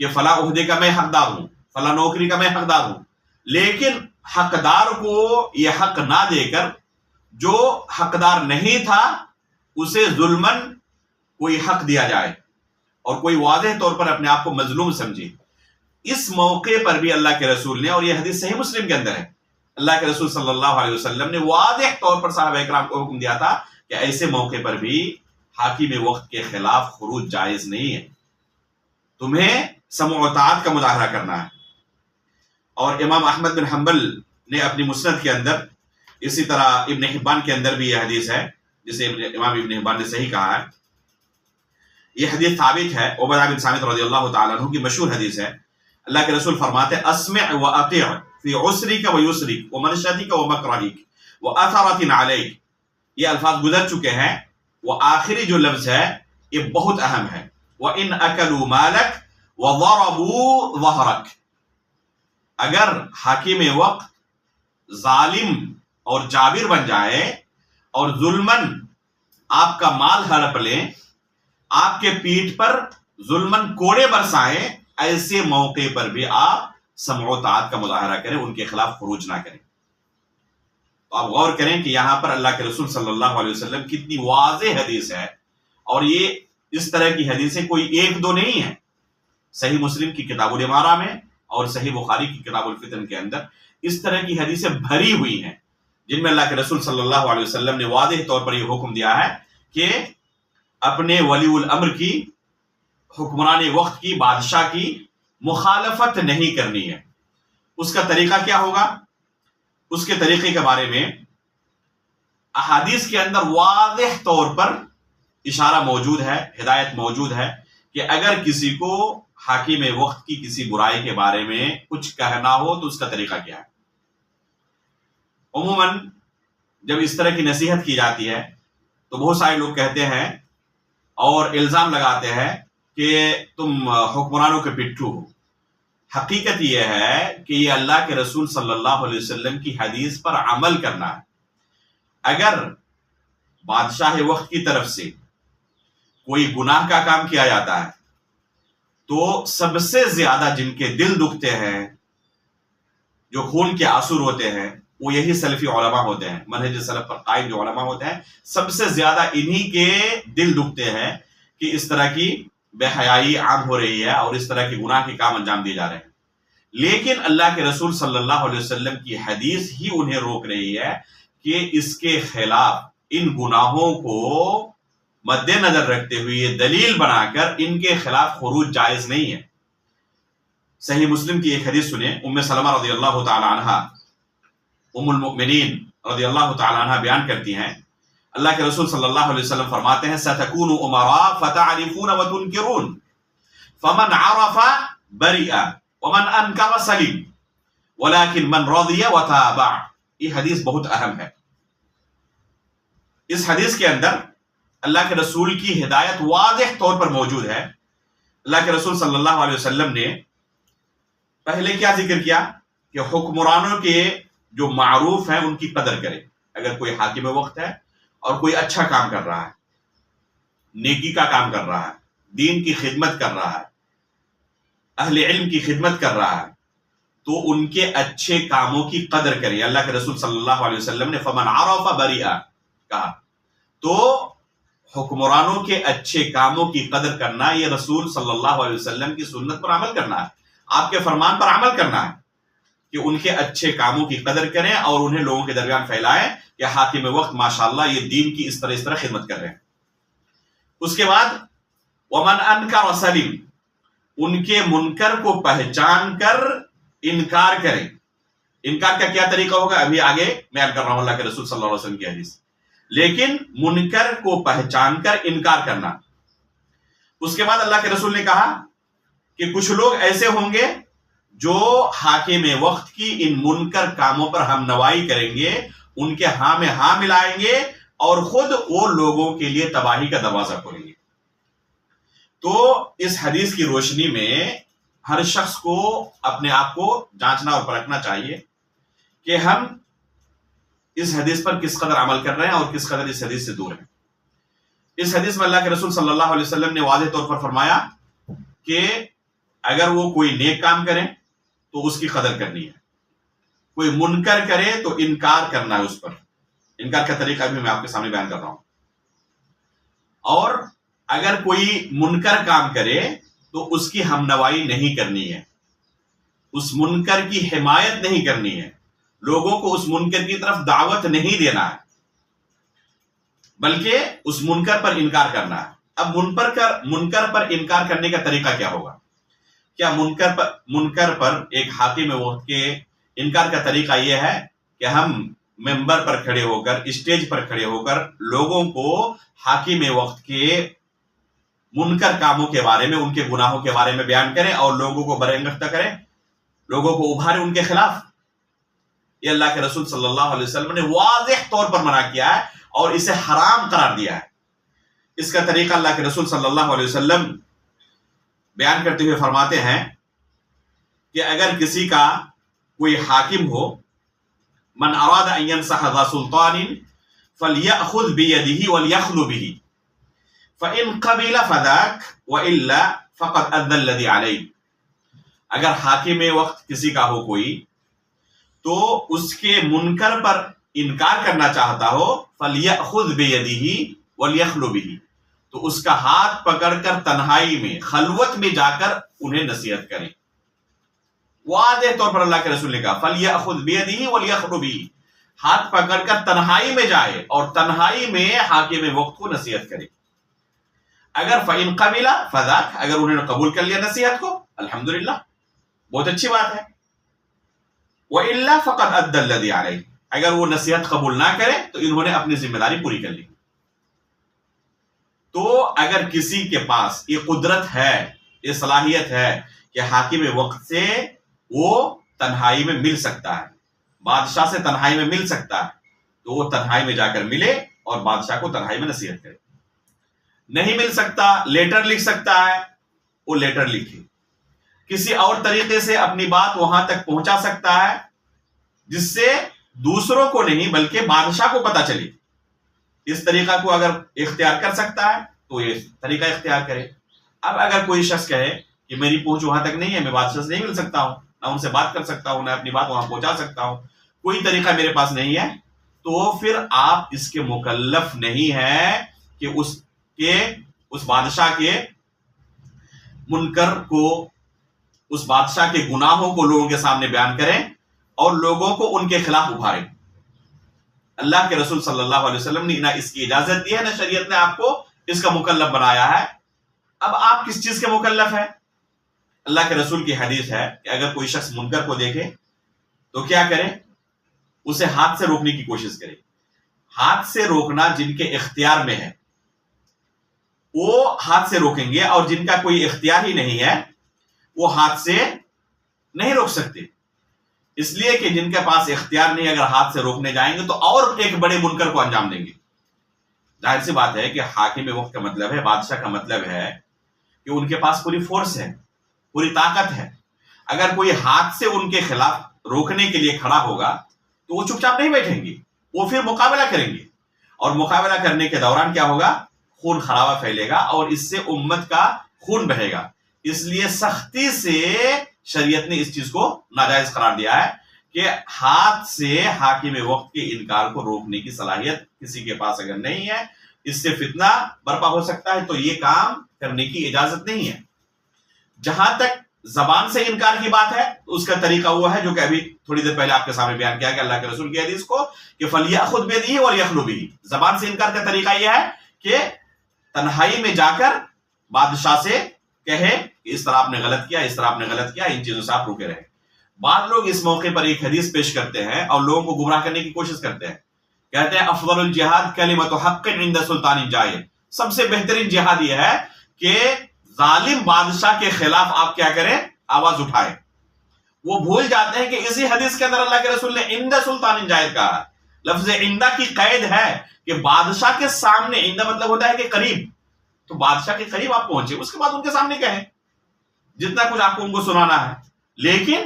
کہ فلاں عہدے کا میں حقدار ہوں، فلاں نوکری کا میں حقدار ہوں، لیکن حقدار کو یہ حق نہ دے کر جو حقدار نہیں تھا اسے ظلماً کوئی حق دیا جائے اور کوئی واضح طور پر اپنے آپ کو مظلوم سمجھے، اس موقع پر بھی اللہ کے رسول نے، اور یہ حدیث صحیح مسلم کے اندر ہے، اللہ کے رسول صلی اللہ علیہ وسلم نے واضح طور پر صحابہ اکرام کو حکم دیا تھا کہ ایسے موقع پر بھی حاکم وقت کے خلاف خروج جائز نہیں ہے، تمہیں سمع و طاعت کا مظاہرہ کرنا ہے. اور امام احمد بن حنبل نے اپنی مسند کے اندر، اسی طرح ابن حبان کے اندر بھی یہ حدیث ہے جسے امام ابن حبان نے صحیح کہا ہے، یہ حدیث ثابت ہے، عبادہ بن صامت رضی اللہ تعالیٰ عنہ کی مشہور حدیث ہے. اللہ کے رسول فرماتے ہیں اسمع و اطیع فی عسرک و یسرک و منشطک و مکرہک و اثرۃ علیک. یہ الفاظ گزر چکے ہیں، وہ آخری جو لفظ ہے یہ بہت اہم ہے. وَإِنْ أَكَلُوا مَالَكَ وَضَرَبُوا ظَهْرَكَ. اگر حاکم وقت ظالم اور جابر بن جائے اور ظلماً آپ کا مال ہڑپ لیں، آپ کے پیٹھ پر ظلماً کوڑے برسائیں، ایسے موقع پر بھی آپ سمع و طاعت کا مظاہرہ کریں، ان کے خلاف خروج نہ کریں. تو آپ غور کریں کہ یہاں پر اللہ کے رسول صلی اللہ علیہ وسلم کتنی واضح حدیث ہے، اور یہ اس طرح کی حدیثیں کوئی ایک دو نہیں ہیں. صحیح مسلم کی کتاب الامارہ میں اور صحیح بخاری کی کتاب الفتن کے اندر اس طرح کی حدیثیں بھری ہوئی ہیں جن میں اللہ کے رسول صلی اللہ علیہ وسلم نے واضح طور پر یہ حکم دیا ہے کہ اپنے ولی الامر کی، حکمران وقت کی، بادشاہ کی مخالفت نہیں کرنی ہے. اس کا طریقہ کیا ہوگا؟ اس کے طریقے کے بارے میں احادیث کے اندر واضح طور پر اشارہ موجود ہے، ہدایت موجود ہے کہ اگر کسی کو حاکم وقت کی کسی برائی کے بارے میں کچھ کہنا ہو تو اس کا طریقہ کیا ہے. عموماً جب اس طرح کی نصیحت کی جاتی ہے تو بہت سارے لوگ کہتے ہیں اور الزام لگاتے ہیں کہ تم حکمرانوں کے پٹھو ہو. حقیقت یہ ہے کہ یہ اللہ کے رسول صلی اللہ علیہ وسلم کی حدیث پر عمل کرنا ہے. اگر بادشاہ وقت کی طرف سے کوئی گناہ کا کام کیا جاتا ہے تو سب سے زیادہ جن کے دل دکھتے ہیں، جو خون کے آنسو ہوتے ہیں، وہ یہی سلفی علماء ہوتے ہیں، منہج سلف پر قائم جو علماء ہوتے ہیں، سب سے زیادہ انہی کے دل دکھتے ہیں کہ اس طرح کی بے حیائی عام ہو رہی ہے اور اس طرح کی گناہ کے کام انجام دیے جا رہے ہیں. لیکن اللہ کے رسول صلی اللہ علیہ وسلم کی حدیث ہی انہیں روک رہی ہے کہ اس کے خلاف ان گناہوں کو مد نظر رکھتے ہوئے یہ دلیل بنا کر ان کے خلاف خروج جائز نہیں ہے. صحیح مسلم کی ایک حدیث سنیں، ام سلمہ رضی اللہ تعالی عنہ، ام المؤمنین رضی اللہ تعالی عنہ بیان کرتی ہیں اللہ کے رسول صلی اللہ علیہ وسلم فرماتے ہیں ستکون امراء فتعرفون وتنکرون فمن عرف برئ ومن انکر سلیم ولكن من رضی وتابع. یہ حدیث بہت اہم ہے. اس حدیث کے اندر اللہ کے رسول کی ہدایت واضح طور پر موجود ہے. اللہ کے رسول صلی اللہ علیہ وسلم نے پہلے کیا ذکر کیا کہ حکمرانوں کے جو معروف ہیں ان کی قدر کرے. اگر کوئی حاکم وقت ہے اور کوئی اچھا کام کر رہا ہے، نیکی کا کام کر رہا ہے، دین کی خدمت کر رہا ہے، اہل علم کی خدمت کر رہا ہے، تو ان کے اچھے کاموں کی قدر کرے. اللہ کے رسول صلی اللہ علیہ وسلم نے فمن عرف برئ کہا. تو حکمرانوں کے اچھے کاموں کی قدر کرنا یہ رسول صلی اللہ علیہ وسلم کی سنت پر عمل کرنا ہے، آپ کے فرمان پر عمل کرنا ہے کہ ان کے اچھے کاموں کی قدر کریں اور انہیں لوگوں کے درمیان پھیلائیں کہ حاکم وقت ماشاءاللہ یہ دین کی اس طرح خدمت کر رہے ہیں. اس کے بعد ومن انکر سلیم، ان کے منکر کو پہچان کر انکار کریں. انکار کا کیا طریقہ ہوگا ابھی آگے بیان کر رہا ہوں اللہ کے رسول صلی اللہ علیہ وسلم کی حدیث. لیکن منکر کو پہچان کر انکار کرنا. اس کے بعد اللہ کے رسول نے کہا کہ کچھ لوگ ایسے ہوں گے جو حاکم وقت کی ان منکر کاموں پر ہم نوائی کریں گے، ان کے ہاں میں ہاں ملائیں گے اور خود وہ لوگوں کے لیے تباہی کا دروازہ کھولیں گے. تو اس حدیث کی روشنی میں ہر شخص کو اپنے آپ کو جانچنا اور پرکھنا چاہیے کہ ہم اس حدیث پر کس قدر عمل کر رہے ہیں اور کس قدر اس حدیث سے دور ہیں. اس حدیث میں اللہ کے رسول صلی اللہ علیہ وسلم نے واضح طور پر فرمایا کہ اگر وہ کوئی نیک کام کریں تو اس کی قدر کرنی ہے، کوئی منکر کرے تو انکار کرنا ہے اس پر. انکار کا طریقہ بھی میں آپ کے سامنے بیان کر رہا ہوں. اور اگر کوئی منکر کام کرے تو اس کی ہمنوائی نہیں کرنی ہے، اس منکر کی حمایت نہیں کرنی ہے، لوگوں کو اس منکر کی طرف دعوت نہیں دینا ہے، بلکہ اس منکر پر انکار کرنا ہے. اب منکر پر انکار کرنے کا طریقہ کیا ہوگا؟ کیا منکر پر ایک حاکم وقت کے انکار کا طریقہ یہ ہے کہ ہم ممبر پر کھڑے ہو کر، اسٹیج پر کھڑے ہو کر لوگوں کو حاکم وقت کے منکر کاموں کے بارے میں، ان کے گناہوں کے بارے میں بیان کریں اور لوگوں کو برانگیختہ کریں، لوگوں کو ابھاریں ان کے خلاف؟ یہ اللہ کے رسول صلی اللہ علیہ وسلم نے واضح طور پر منع کیا ہے اور اسے حرام قرار دیا ہے. اس کا طریقہ اللہ کے رسول صلی اللہ علیہ وسلم بیان کرتے ہوئے فرماتے ہیں کہ اگر کسی کا کوئی حاکم ہو، من اراد ان ينصح ذا سلطان فليأخذ بيده وليخلو به فإن قبل فذاك وإلا فقد أذى الذي عليه. اگر حاکم وقت کسی کا ہو کوئی تو اس کے منکر پر انکار کرنا چاہتا ہو، فَلْيَأْخُذْ بِيَدِهِ وَلْيَخْلُ بِهِ، تو اس کا ہاتھ پکڑ کر تنہائی میں، خلوت میں جا کر انہیں نصیحت کریں. واضح طور پر اللہ کے رسول نے کہا فَلْيَأْخُذْ بِيَدِهِ وَلْيَخْلُ بِهِ، ہاتھ پکڑ کر تنہائی میں جائے اور تنہائی میں حاکم وقت کو نصیحت کرے. اگر فَإِنْ قَبِلَ فَذَاكَ، اگر انہوں نے قبول کر لیا نصیحت کو، الحمدللہ، بہت اچھی بات ہے. وَإِلَّا فَقَدْ أَدَّى الَّذِي عَلَيْهِ، اگر وہ نصیحت قبول نہ کرے تو انہوں نے اپنی ذمہ داری پوری کر لی. تو اگر کسی کے پاس یہ قدرت ہے، یہ صلاحیت ہے کہ حاکم وقت سے وہ تنہائی میں مل سکتا ہے، بادشاہ سے تنہائی میں مل سکتا ہے، تو وہ تنہائی میں جا کر ملے اور بادشاہ کو تنہائی میں نصیحت کرے. نہیں مل سکتا، لیٹر لکھ سکتا ہے، وہ لیٹر لکھے. کسی اور طریقے سے اپنی بات وہاں تک پہنچا سکتا ہے جس سے دوسروں کو نہیں بلکہ بادشاہ کو پتا چلے. اس طریقہ کو اگر اختیار کر سکتا ہے تو یہ طریقہ اختیار کرے. اب اگر کوئی شخص کہے کہ میری پہنچ وہاں تک نہیں ہے، میں بادشاہ سے نہیں مل سکتا ہوں، نہ ان سے بات کر سکتا ہوں، نہ اپنی بات وہاں پہنچا سکتا ہوں، کوئی طریقہ میرے پاس نہیں ہے، تو پھر آپ اس کے مکلف نہیں ہیں کہ اس بادشاہ کے منکر کو، اس بادشاہ کے گناہوں کو لوگوں کے سامنے بیان کریں اور لوگوں کو ان کے خلاف ابھاریں. اللہ کے رسول صلی اللہ علیہ وسلم نے نہ اس کی اجازت دی ہے، نہ شریعت نے آپ کو اس کا مکلف بنایا ہے. اب آپ کس چیز کے مکلف ہیں؟ اللہ کے رسول کی حدیث ہے کہ اگر کوئی شخص منکر کو دیکھے تو کیا کرے؟ اسے ہاتھ سے روکنے کی کوشش کرے. ہاتھ سے روکنا جن کے اختیار میں ہے وہ ہاتھ سے روکیں گے، اور جن کا کوئی اختیار ہی نہیں ہے وہ ہاتھ سے نہیں روک سکتے، اس لیے کہ جن کے پاس اختیار نہیں، اگر ہاتھ سے روکنے جائیں گے تو اور ایک بڑے منکر کو انجام دیں گے۔ ظاہر سی بات ہے کہ حاکم وقت کا مطلب ہے، بادشاہ کا مطلب ہے کہ ان کے پاس پوری فورس ہے، پوری طاقت ہے۔ اگر کوئی ہاتھ سے ان کے خلاف روکنے کے لیے کھڑا ہوگا تو وہ چپ چاپ نہیں بیٹھیں گے، وہ پھر مقابلہ کریں گے، اور مقابلہ کرنے کے دوران کیا ہوگا؟ خون خرابہ پھیلے گا اور اس سے امت کا خون بہے گا۔ اس لیے سختی سے شریعت نے اس چیز کو ناجائز قرار دیا ہے کہ ہاتھ سے حاکم وقت کے انکار کو روکنے کی صلاحیت کسی کے پاس اگر نہیں ہے، اس سے فتنہ برپا ہو سکتا ہے، تو یہ کام کرنے کی اجازت نہیں ہے۔ جہاں تک زبان سے انکار کی بات ہے تو اس کا طریقہ وہ ہے جو کہ ابھی تھوڑی دیر پہلے آپ کے سامنے بیان کیا کہ اللہ کے رسول کی حدیث کو کہ فَلْيَأْخُذْ بِيَدِهِ وَلْيَخْلُ بِهِ۔ زبان سے انکار کا طریقہ یہ ہے کہ تنہائی میں جا کر بادشاہ سے کہے کہ اس طرح آپ نے غلط کیا، اس طرح آپ نے غلط کیا، ان چیزوں سے آپ روکے رہے۔ بعض لوگ اس موقع پر ایک حدیث پیش کرتے ہیں اور لوگوں کو گمراہ کرنے کی کوشش کرتے ہیں، کہتے ہیں افضل الجہاد کلمۃ حق عند سلطان جائر، سب سے بہترین جہاد یہ ہے کہ ظالم بادشاہ کے خلاف آپ کیا کریں؟ آواز اٹھائیں۔ وہ بھول جاتے ہیں کہ اسی حدیث کے اندر اللہ کے رسول نے عند سلطان جائر کہا۔ لفظ عندہ کی قید ہے کہ بادشاہ کے سامنے، عندہ مطلب ہوتا ہے کہ قریب، تو بادشاہ کے قریب آپ پہنچے، اس کے بعد ان کے سامنے کہیں جتنا کچھ آپ کو ان کو سنانا ہے، لیکن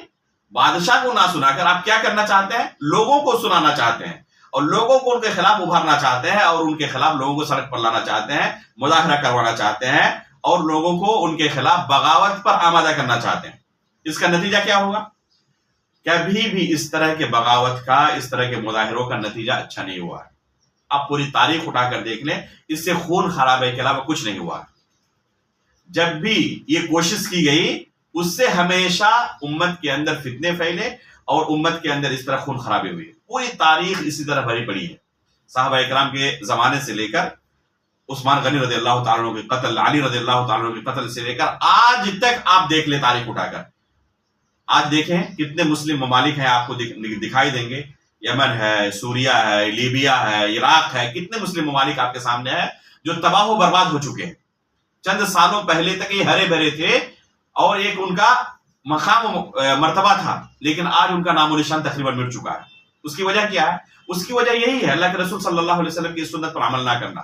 بادشاہ کو نہ سنا کر آپ کیا کرنا چاہتے ہیں؟ لوگوں کو سنانا چاہتے ہیں، اور لوگوں کو ان کے خلاف ابھارنا چاہتے ہیں، اور ان کے خلاف لوگوں کو سڑک پر لانا چاہتے ہیں، مظاہرہ کروانا چاہتے ہیں، اور لوگوں کو ان کے خلاف بغاوت پر آمادہ کرنا چاہتے ہیں۔ اس کا نتیجہ کیا ہوگا؟ کبھی بھی اس طرح کے بغاوت کا، اس طرح کے مظاہروں کا نتیجہ اچھا نہیں ہوا ہے۔ آپ پوری تاریخ اٹھا کر دیکھ لیں، اس سے خون خرابے کے علاوہ کچھ نہیں ہوا۔ جب بھی یہ کوشش کی گئی اس سے ہمیشہ امت کے اندر فتنے پھیلے اور امت کے اندر اس طرح خون خرابے ہوئے۔ پوری تاریخ اسی طرح بھری پڑی ہے، صحابہ اکرام کے زمانے سے لے کر عثمان غنی رضی اللہ تعالیٰ عنہ کے قتل، علی رضی اللہ تعالیٰ عنہ کے قتل سے لے کر آج تک آپ دیکھ لیں تاریخ اٹھا کر۔ آج دیکھیں کتنے مسلم ممالک ہیں، آپ کو دکھائی دیں گے، یمن ہے، سوریا ہے، لیبیا ہے، عراق ہے، کتنے مسلم ممالک آپ کے سامنے ہیں جو تباہ و برباد ہو چکے ہیں۔ چند سالوں پہلے تک یہ ہرے بھرے تھے اور ایک ان کا مقام و مرتبہ تھا، لیکن آج ان کا نام و نشان تقریباً مٹ چکا ہے۔ اس کی وجہ کیا ہے؟ اس کی وجہ یہی ہے اللہ کے رسول صلی اللہ علیہ وسلم کی سنت پر عمل نہ کرنا۔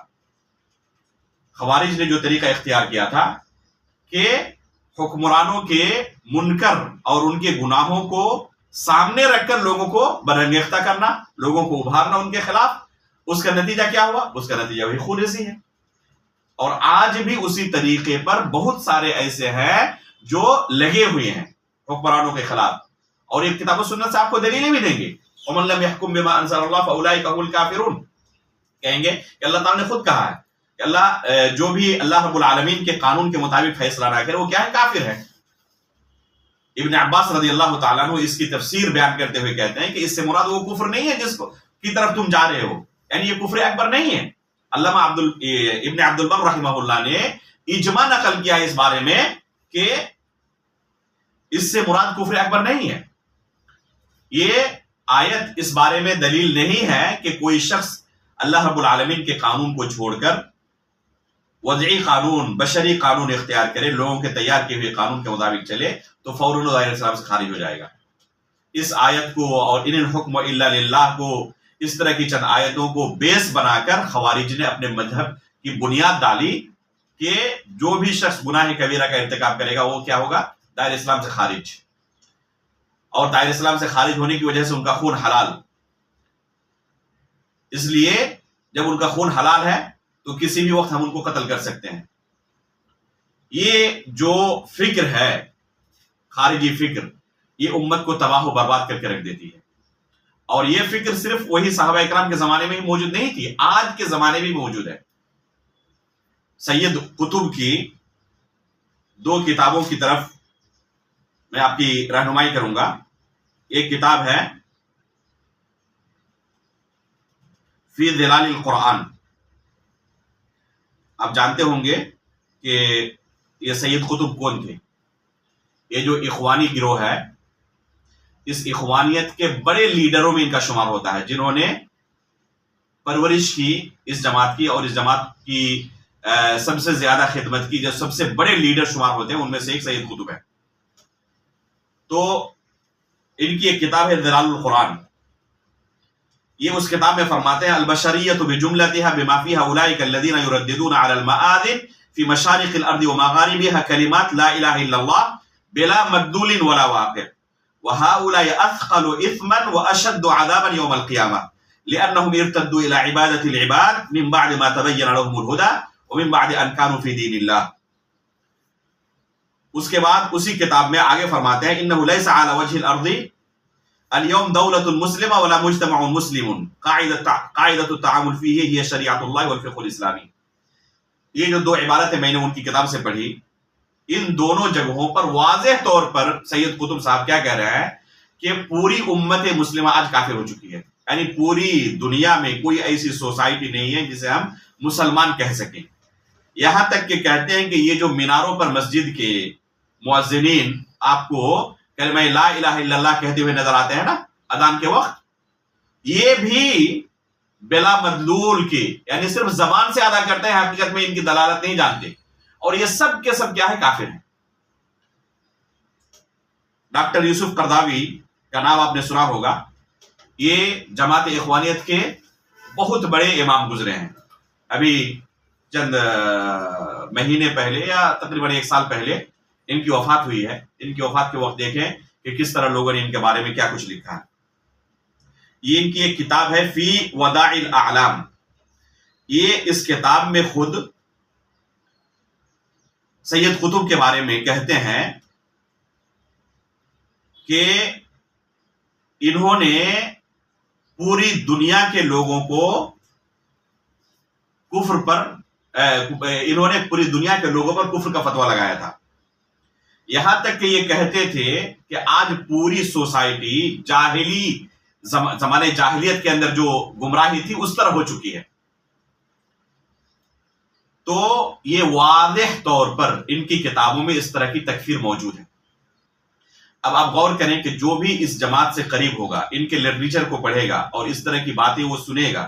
خوارج نے جو طریقہ اختیار کیا تھا کہ حکمرانوں کے منکر اور ان کے گناہوں کو سامنے رکھ کر لوگوں کو برانگیختہ کرنا، لوگوں کو ابھارنا ان کے خلاف، اس کا نتیجہ کیا ہوا؟ اس کا نتیجہ وہی خون ریزی ہے۔ اور آج بھی اسی طریقے پر بہت سارے ایسے ہیں جو لگے ہوئے ہیں حکمرانوں کے خلاف، اور ایک کتاب و سنت سے آپ کو دلیلیں بھی دیں گے۔ وَمَن لَّمْ يَحْكُم بِمَا أَنزَلَ اللَّهُ فَأُولَٰئِكَ هُمُ الْكَافِرُونَ، کہیں گے کہ اللہ تعالیٰ نے خود کہا ہے کہ اللہ جو بھی اللہ رب العالمین کے قانون کے مطابق فیصلہ نہ کرے وہ کیا ہے؟ کافر ہے۔ ابن عباس رضی اللہ تعالیٰ عنہ اس کی تفسیر بیان کرتے ہوئے کہتے ہیں کہ اس سے مراد وہ کفر نہیں ہے جس کی طرف تم جا رہے ہو، یعنی یہ کفر اکبر نہیں ہے۔ علامہ ابن عبد البر رحمہ اللہ نے اجماع نقل کیا اس بارے میں کہ اس سے مراد کفر اکبر نہیں ہے۔ یہ آیت اس بارے میں دلیل نہیں ہے کہ کوئی شخص اللہ رب العالمین کے قانون کو چھوڑ کر وضعی قانون، بشری قانون اختیار کرے، لوگوں کے تیار کیے ہوئے قانون کے مطابق چلے تو فوراً دائرۃ الاسلام سے خارج ہو جائے گا۔ اس آیت کو اور ان الحکم الا للہ کو، اس طرح کی چند آیتوں کو بیس بنا کر خوارج نے اپنے مذہب کی بنیاد ڈالی کہ جو بھی شخص گناہ کبیرہ کا ارتکاب کرے گا وہ کیا ہوگا؟ دائرۃ اسلام سے خارج، اور دائرۃ اسلام سے خارج ہونے کی وجہ سے ان کا خون حلال۔ اس لیے جب ان کا خون حلال ہے تو کسی بھی وقت ہم ان کو قتل کر سکتے ہیں۔ یہ جو فکر ہے، خارجی فکر، یہ امت کو تباہ و برباد کر کے رکھ دیتی ہے، اور یہ فکر صرف وہی صحابہ اکرام کے زمانے میں ہی موجود نہیں تھی، آج کے زمانے میں بھی موجود ہے۔ سید قطب کی دو کتابوں کی طرف میں آپ کی رہنمائی کروں گا۔ ایک کتاب ہے فی ظلال القرآن، آپ جانتے ہوں گے کہ یہ سید قطب کون تھے۔ یہ جو اخوانی گروہ ہے، اس اخوانیت کے بڑے لیڈروں میں ان کا شمار ہوتا ہے، جنہوں نے پرورش کی اس جماعت کی، اور اس جماعت کی سب سے زیادہ خدمت کی جو سب سے بڑے لیڈر شمار ہوتے ہیں ان میں سے ایک سید قطب ہے۔ تو ان کی ایک کتاب ہے ظلال القرآن، یہ اس کتاب میں فرماتے ہیں البشریۃ بجملتها بما فيها اولئک الذین یرددون علی المآذن فی مشارق الارض ومغاربها کلمات لا الہ الا اللہ بلا مدلول ولا واقع وهؤلاء اثقل اثما واشد عذابا يوم القیامہ لانهم ارتدوا الى عبادة العباد من بعد ما تبین لهم الهدى ومن بعد ان كانوا في دین اللہ۔ اس کے بعد اسی کتاب میں آگے فرماتے ہیں انه ليس على وجه الارض اليوم دولة مسلمة ولا مجتمع مسلم قاعدة التعامل فيه هي شریعت اللہ والفقہ الاسلامی۔ یہ جو دو عبارتیں میں نے ان کی کتاب سے پڑھی، ان دونوں جگہوں پر واضح طور پر سید قطب صاحب کیا کہہ رہے ہیں کہ پوری امت مسلمہ آج کافر ہو چکی ہے، یعنی پوری دنیا میں کوئی ایسی سوسائٹی نہیں ہے جسے ہم مسلمان کہہ سکیں۔ یہاں تک کہ کہتے ہیں کہ یہ جو میناروں پر مسجد کے مؤذنین آپ کو کلمہ لا الہ الا اللہ کہتے ہوئے نظر آتے ہیں نا اذان کے وقت، یہ بھی بلا مدلول کے یعنی صرف زبان سے ادا کرتے ہیں، حقیقت میں ان کی دلالت نہیں جانتے، اور یہ سب کے سب کیا ہے؟ کافر ہیں۔ ڈاکٹر یوسف قرضاوی کا نام آپ نے سنا ہوگا، یہ جماعت اخوانیت کے بہت بڑے امام گزرے ہیں۔ ابھی چند مہینے پہلے یا تقریباً 1 سال پہلے ان کی وفات ہوئی ہے۔ ان کی وفات کے وقت دیکھیں کہ کس طرح لوگوں نے ان کے بارے میں کیا کچھ لکھا ہے۔ یہ ان کی ایک کتاب ہے فی وداع الاعلام۔ یہ اس کتاب میں خود سید قطب کے بارے میں کہتے ہیں کہ انہوں نے پوری دنیا کے لوگوں کو کفر پر فتویٰ لگایا تھا، یہاں تک کہ یہ کہتے تھے کہ آج پوری سوسائٹی جاہلی زمانے جاہلیت کے اندر جو گمراہی تھی اس طرح ہو چکی ہے۔ تو یہ واضح طور پر ان کی کتابوں میں اس طرح کی تکفیر موجود ہے۔ اب آپ غور کریں کہ جو بھی اس جماعت سے قریب ہوگا، ان کے لٹریچر کو پڑھے گا اور اس طرح کی باتیں وہ سنے گا،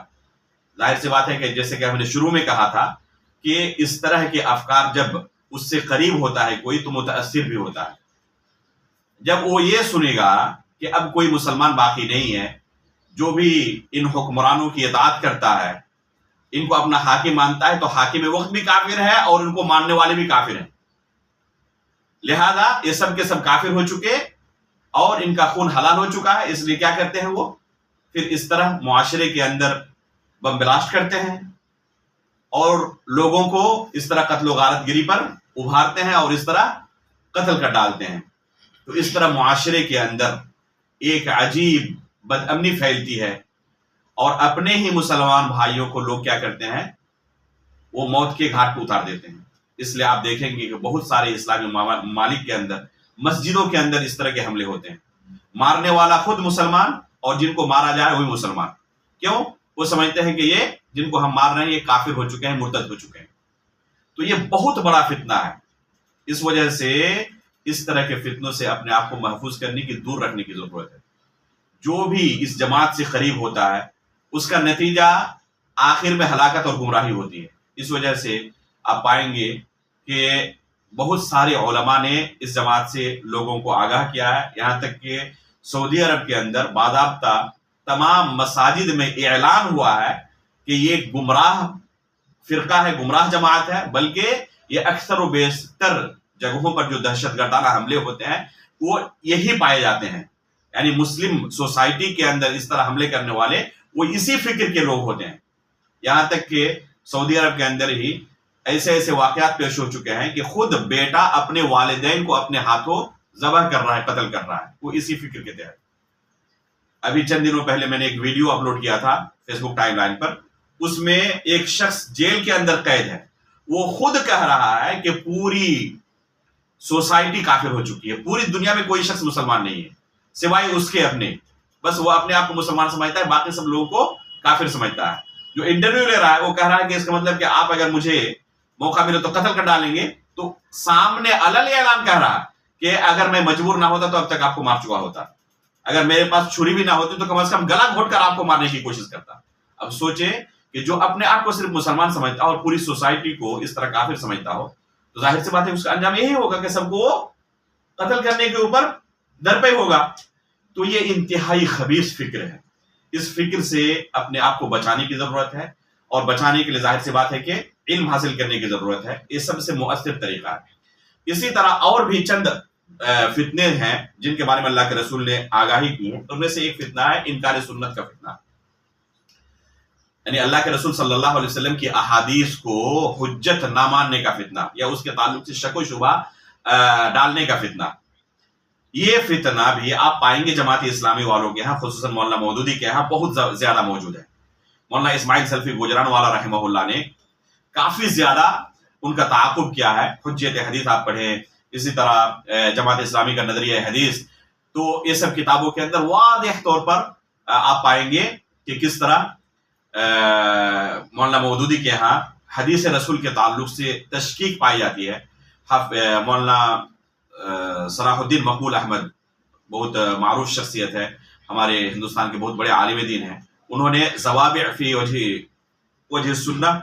ظاہر سی بات ہے کہ جیسے کہ ہم نے شروع میں کہا تھا کہ اس طرح کے افکار جب اس سے قریب ہوتا ہے کوئی تو متاثر بھی ہوتا ہے۔ جب وہ یہ سنے گا کہ اب کوئی مسلمان باقی نہیں ہے جو بھی ان حکمرانوں کی اطاعت کرتا ہے، ان کو اپنا حاکم مانتا ہے، تو حاکم وقت بھی کافر ہے اور ان کو ماننے والے بھی کافر ہیں، لہذا یہ سب کے سب کافر ہو چکے اور ان کا خون حلال ہو چکا ہے، اس لیے کیا کرتے ہیں وہ پھر اس طرح معاشرے کے اندر بم بلاسٹ کرتے ہیں اور لوگوں کو اس طرح قتل و غارت گری پر ابھارتے ہیں اور اس طرح قتل کر ڈالتے ہیں۔ تو اس طرح معاشرے کے اندر ایک عجیب بد امنی پھیلتی ہے اور اپنے ہی مسلمان بھائیوں کو لوگ کیا کرتے ہیں، وہ موت کے گھاٹ پہ اتار دیتے ہیں۔ اس لیے آپ دیکھیں گے کہ بہت سارے اسلامی ممالک کے اندر مسجدوں کے اندر اس طرح کے حملے ہوتے ہیں، مارنے والا خود مسلمان اور جن کو مارا جائے وہی مسلمان۔ کیوں؟ وہ سمجھتے ہیں کہ یہ جن کو ہم مار رہے ہیں یہ کافر ہو چکے ہیں، مرتد ہو چکے ہیں۔ تو یہ بہت بڑا فتنہ ہے۔ اس وجہ سے اس طرح کے فتنوں سے اپنے آپ کو محفوظ کرنے کی، دور رکھنے کی ضرورت ہے۔ جو بھی اس جماعت سے قریب ہوتا ہے اس کا نتیجہ آخر میں ہلاکت اور گمراہی ہوتی ہے۔ اس وجہ سے آپ پائیں گے کہ بہت سارے علماء نے اس جماعت سے لوگوں کو آگاہ کیا ہے، یہاں تک کہ سعودی عرب کے اندر باضابطہ تمام مساجد میں اعلان ہوا ہے کہ یہ گمراہ فرقہ ہے، گمراہ جماعت ہے، بلکہ یہ اکثر و بیشتر جگہوں پر جو دہشت گردانہ حملے ہوتے ہیں وہ یہی پائے جاتے ہیں، یعنی مسلم سوسائٹی کے اندر اس طرح حملے کرنے والے وہ اسی فکر کے لوگ ہوتے ہیں۔ یہاں تک کہ سعودی عرب کے اندر ہی ایسے ایسے واقعات پیش ہو چکے ہیں کہ خود بیٹا اپنے والدین کو اپنے ہاتھوں ذبح کر رہا ہے، قتل کر رہا ہے، وہ اسی فکر کے تحت۔ ابھی چند دنوں پہلے میں نے ایک ویڈیو اپلوڈ کیا تھا فیس بک ٹائم لائن پر، اس میں ایک شخص جیل کے اندر قید ہے، وہ خود کہہ رہا ہے کہ پوری سوسائٹی کافر ہو چکی ہے، پوری دنیا میں کوئی شخص مسلمان نہیں ہے سوائے اس کے اپنے، بس وہ اپنے آپ کو مسلمان سمجھتا ہے، باقی سب لوگوں کو کافر سمجھتا ہے۔ جو انٹرویو لے رہا ہے وہ کہہ رہا ہے کہ اس کا مطلب کہ آپ اگر مجھے موقع ملے تو قتل کر ڈالیں گے، تو سامنے علل اعلان کہہ رہا کہ اگر میں مجبور نہ ہوتا تو اب تک آپ کو مار چکا ہوتا، اگر میرے پاس چھری بھی نہ ہوتی تو کم از کم گلا گھونٹ کر آپ کو مارنے کی کوشش کرتا۔ اب سوچیں کہ جو اپنے آپ کو صرف مسلمان سمجھتا اور پوری سوسائٹی کو اس طرح کافر سمجھتا ہو تو ظاہر سی بات ہے اس کا انجام یہی ہوگا کہ سب کو قتل کرنے کے اوپر درپے ہوگا. تو یہ انتہائی خبیث فکر ہے. اس فکر سے اپنے آپ کو بچانے کی ضرورت ہے اور بچانے کے لیے ظاہر سی بات ہے کہ علم حاصل کرنے کی ضرورت ہے. یہ سب سے مؤثر طریقہ ہے. اسی طرح اور بھی چند فتنے ہیں جن کے بارے میں اللہ کے رسول نے آگاہی کی ہے. ان میں سے ایک فتنہ ہے انکار سنت کا فتنہ. یعنی اللہ کے رسول صلی اللہ علیہ وسلم کی احادیث کو حجت نہ ماننے کا فتنہ یا اس کے تعلق سے شک و شبہ ڈالنے کا فتنہ. یہ فتنہ بھی آپ پائیں گے جماعت اسلامی والوں کے ہاں خصوصاً مولانا مودودی کے ہاں بہت زیادہ موجود ہے. مولانا اسماعیل سلفی گوجران والا رحمہ اللہ نے کافی زیادہ ان کا تعاقب کیا ہے. حجت حدیث آپ پڑھیں, اسی طرح جماعت اسلامی کا نظریہ حدیث, تو یہ سب کتابوں کے اندر واضح طور پر آپ پائیں گے کہ کس طرح مولانا مودودی کے ہاں حدیث رسول کے تعلق سے تشکیک پائی جاتی ہے. مولانا صلاح الدین مقبول احمد بہت معروف شخصیت ہے, ہمارے ہندوستان کے بہت بڑے عالم دین ہیں. انہوں نے ضوابع فی وجہ سنہ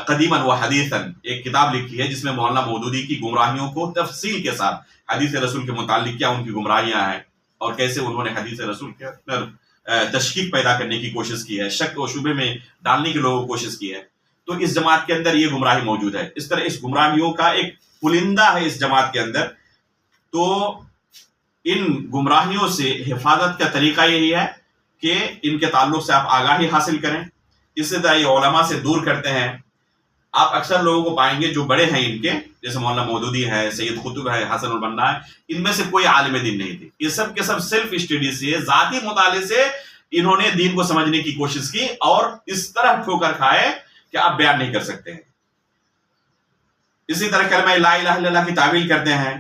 قدیما و حدیثا ایک کتاب لکھی ہے جس میں مولانا مودودی کی گمراہیوں کو تفصیل کے ساتھ حدیث رسول کے متعلق کیا ان کی گمراہیاں ہیں اور کیسے انہوں نے حدیث رسول کے اندر تشکیک پیدا کرنے کی کوشش کی ہے, شک و شبے میں ڈالنے کی لوگوں کو کوشش کی ہے. تو اس جماعت کے اندر یہ گمراہی موجود ہے. اس طرح اس گمراہیوں کا ایک پلندہ ہے اس جماعت کے اندر. تو ان گمراہیوں سے حفاظت کا طریقہ یہی ہے کہ ان کے تعلق سے آپ آگاہی حاصل کریں. اس سے طرح یہ علماء سے دور کرتے ہیں. آپ اکثر لوگوں کو پائیں گے جو بڑے ہیں ان کے, جیسے مولانا مودودی ہے, سید قطب ہے, حسن البنا ہے, ان میں سے کوئی عالم دین نہیں تھے. یہ سب کے سب سیلف اسٹڈی سے, ذاتی مطالعے سے انہوں نے دین کو سمجھنے کی کوشش کی اور اس طرح ٹھوکر کھائے کہ آپ بیان نہیں کر سکتے ہیں. اسی طرح کلمہ لا الہ الا اللہ کی تعویل کرتے ہیں,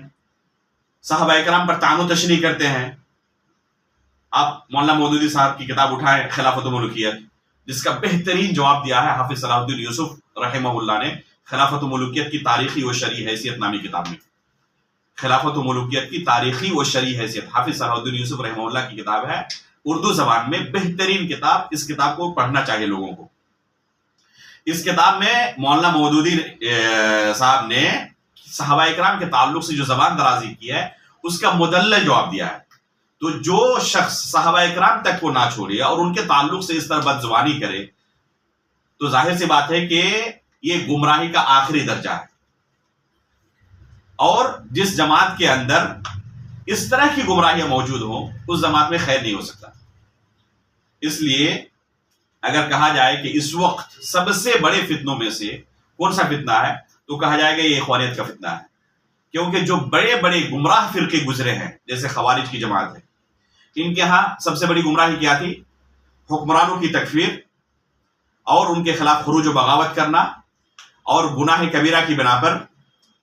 صحابہ اکرام پر طعن و تشنیع کرتے ہیں. آپ مولانا مودودی صاحب کی کتاب اٹھائیں خلافت و ملوکیت, جس کا بہترین جواب دیا ہے حافظ صلاح الدین یوسف رحمہ اللہ نے خلافت و ملوکیت کی تاریخی و شرعی حیثیت نامی کتاب میں. خلافت و ملوکیت کی تاریخی و شرعی حیثیت حافظ صلاح الدین یوسف رحمہ اللہ کی کتاب ہے, اردو زبان میں بہترین کتاب. اس کتاب کو پڑھنا چاہیے لوگوں کو. اس کتاب میں مولانا مودودی صاحب نے صحابہ اکرام کے تعلق سے جو زبان درازی کی ہے اس کا مدلل جواب دیا ہے. تو جو شخص صحابہ اکرام تک کو نہ چھوڑے اور ان کے تعلق سے اس طرح بد زبانی کرے تو ظاہر سی بات ہے کہ یہ گمراہی کا آخری درجہ ہے. اور جس جماعت کے اندر اس طرح کی گمراہیاں موجود ہوں اس جماعت میں خیر نہیں ہو سکتا. اس لیے اگر کہا جائے کہ اس وقت سب سے بڑے فتنوں میں سے کون سا فتنہ ہے تو کہا جائے گا یہ اخوانیت کا فتنہ ہے. کیونکہ جو بڑے بڑے گمراہ فرقے گزرے ہیں جیسے خوارج کی جماعت ہے, ان کے ہاں سب سے بڑی گمراہی کیا تھی؟ حکمرانوں کی تکفیر اور ان کے خلاف خروج و بغاوت کرنا اور گناہ کبیرہ کی بنا پر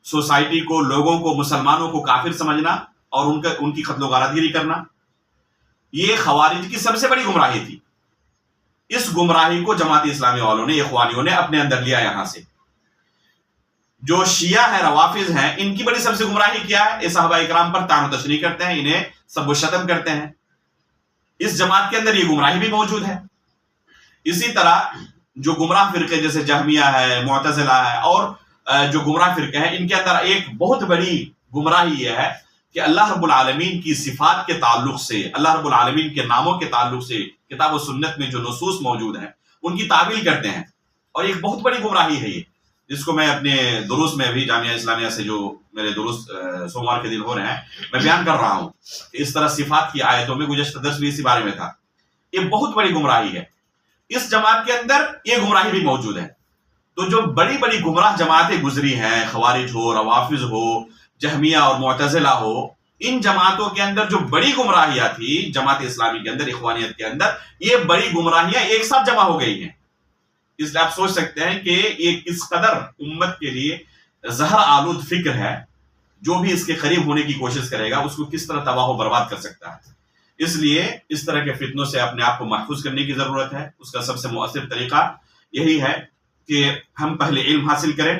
سوسائٹی کو, لوگوں کو, مسلمانوں کو کافر سمجھنا اور ان کی قتل و غارت گیری کرنا. یہ خوارج کی سب سے بڑی گمراہی تھی. اس گمراہی کو جماعت اسلامی والوں نے, اخوانیوں نے اپنے اندر لیا. یہاں سے جو شیعہ ہیں, روافظ ہیں, ان کی بڑی سب سے گمراہی کیا ہے؟ یہ صحابہ اکرام پر طعن و تشنیع کرتے ہیں, انہیں سب و شتم کرتے ہیں. اس جماعت کے اندر یہ گمراہی بھی موجود ہے. اسی طرح جو گمراہ فرقے جیسے جہمیہ ہے, معتزلہ ہے اور جو گمراہ فرقے ہیں, ان کے اندر ایک بہت بڑی گمراہی یہ ہے کہ اللہ رب العالمین کی صفات کے تعلق سے, اللہ رب العالمین کے ناموں کے تعلق سے کتاب و سنت میں جو نصوص موجود ہیں ان کی تعویل کرتے ہیں. اور ایک بہت بڑی گمراہی ہے یہ, جس کو میں اپنے دروس میں بھی جامعہ اسلامیہ سے جو میرے دروس سوموار کے دن ہو رہے ہیں میں بیان کر رہا ہوں. اس طرح صفات کی آیتوں میں گزشتہ درس بھی اسی بارے میں تھا. یہ بہت بڑی گمراہی ہے. اس جماعت کے اندر یہ گمراہی بھی موجود ہے. تو جو بڑی بڑی گمراہ جماعتیں گزری ہیں, خوارج ہو, روافظ ہو, جہمیہ اور معتزلہ ہو, ان جماعتوں کے اندر جو بڑی گمراہیاں تھی جماعت اسلامی کے اندر, اخوانیت کے اندر, یہ بڑی گمراہیاں ایک ساتھ جمع ہو گئی ہیں. اس لیے آپ سوچ سکتے ہیں کہ یہ کس قدر امت کے لیے زہر آلود فکر ہے. جو بھی اس کے قریب ہونے کی کوشش کرے گا اس کو کس طرح تباہ و برباد کر سکتا ہے. اس لیے اس طرح کے فتنوں سے اپنے آپ کو محفوظ کرنے کی ضرورت ہے. اس کا سب سے مؤثر طریقہ یہی ہے کہ ہم پہلے علم حاصل کریں,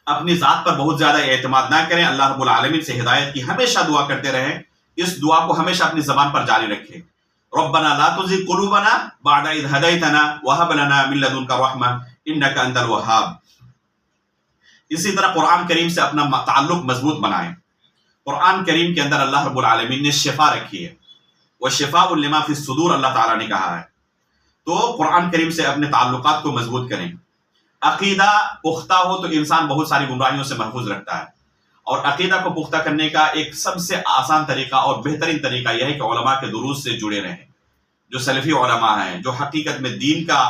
اپنی ذات پر بہت زیادہ اعتماد نہ کریں, اللہ رب العالمین سے ہدایت کی ہمیشہ دعا کرتے رہیں. اس دعا کو ہمیشہ اپنی زبان پر جاری رکھیں. ربنا لا تزغ قلوبنا بعد إذ هديتنا وهب لنا من لدنك رحمة إنك أنت الوهاب۔ اسی طرح قرآن کریم سے اپنا تعلق مضبوط بنائیں۔ قرآن کریم کے اندر اللہ رب العالمین نے شفا رکھی ہے، وشفاء لما فی الصدور اللہ تعالیٰ نے کہا ہے۔ تو قرآن کریم سے اپنے تعلقات کو مضبوط کریں۔ عقیدہ پختہ ہو تو انسان بہت ساری گمراہیوں سے محفوظ رکھتا ہے، اور عقیدہ کو پختہ کرنے کا ایک سب سے آسان طریقہ اور بہترین طریقہ یہ ہے کہ علماء کے دروس سے جڑے رہیں۔ جو سلفی علماء ہیں، جو حقیقت میں دین کا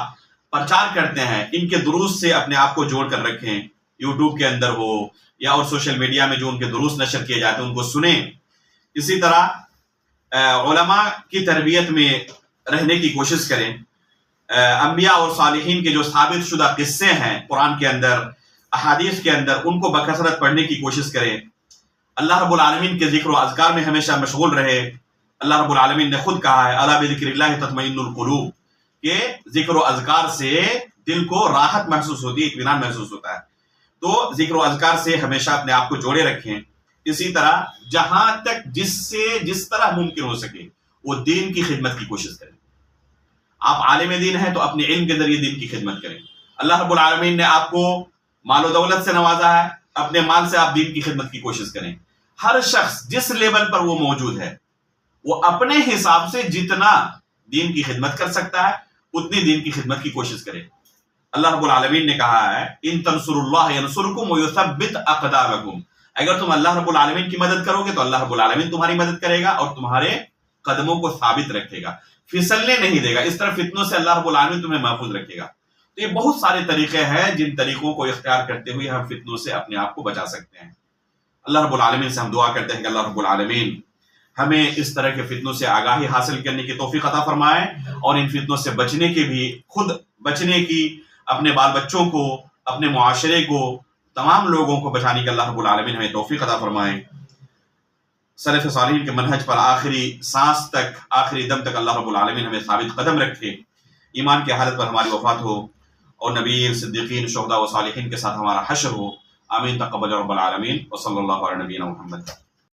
پرچار کرتے ہیں، ان کے دروس سے اپنے آپ کو جوڑ کر رکھیں، یوٹیوب کے اندر ہو یا اور سوشل میڈیا میں جو ان کے دروس نشر کیے جاتے ہیں ان کو سنیں۔ اسی طرح علماء کی تربیت میں رہنے کی کوشش کریں۔ انبیاء اور صالحین کے جو ثابت شدہ قصے ہیں قرآن کے اندر، احادیث کے اندر، ان کو بکثرت پڑھنے کی کوشش کریں۔ اللہ رب العالمین کے ذکر و اذکار میں ہمیشہ مشغول رہے۔ اللہ رب العالمین نے خود کہا ہے الا بذکر اللہ تطمئن القلوب، کہ ذکر و اذکار سے دل کو راحت محسوس ہوتی ہے، اطمینان محسوس ہوتا ہے۔ تو ذکر و اذکار سے ہمیشہ اپنے آپ کو جوڑے رکھیں۔ اسی طرح جہاں تک جس طرح ممکن ہو سکے وہ دین کی خدمت کی کوشش کریں۔ آپ عالم دین ہیں تو اپنے علم کے ذریعے دین کی خدمت کریں۔ اللہ رب العالمین نے آپ کو مال و دولت سے نوازا ہے، اپنے مال سے آپ دین کی خدمت کی کوشش کریں۔ ہر شخص جس لیول پر وہ موجود ہے وہ اپنے حساب سے جتنا دین کی خدمت کر سکتا ہے اتنی دین کی خدمت کی کوشش کرے۔ اللہ رب العالمین نے کہا ہے ان تنصروا اللہ ینصرکم ویثبت اقدامکم، اگر تم اللہ رب العالمین کی مدد کرو گے تو اللہ رب العالمین تمہاری مدد کرے گا اور تمہارے قدموں کو ثابت رکھے گا، پھسلنے نہیں دے گا۔ اس طرح فتنوں سے اللہ رب العالمین تمہیں محفوظ رکھے گا۔ تو یہ بہت سارے طریقے ہیں جن طریقوں کو اختیار کرتے ہوئے ہم فتنوں سے اپنے آپ کو بچا سکتے ہیں۔ اللہ رب العالمین سے ہم دعا کرتے ہیں کہ اللہ رب العالمین ہمیں اس طرح کے فتنوں سے آگاہی حاصل کرنے کی توفیق عطا فرمائے، اور ان فتنوں سے بچنے کے بھی، خود بچنے کی، اپنے بال بچوں کو، اپنے معاشرے کو، تمام لوگوں کو بچانے کی اللہ رب العالمین ہمیں توفیق عطا فرمائے۔ سلف صالحین کے منہج پر آخری سانس تک، آخری دم تک اللہ رب العالمین ہمیں ثابت قدم رکھے، ایمان کی حالت پر ہماری وفات ہو، اور نبیین، صدیقین، شہداء و صالحین کے ساتھ ہمارا حشر ہو۔ آمین تقبل رب العالمین، وصلی اللہ علی نبینا محمد۔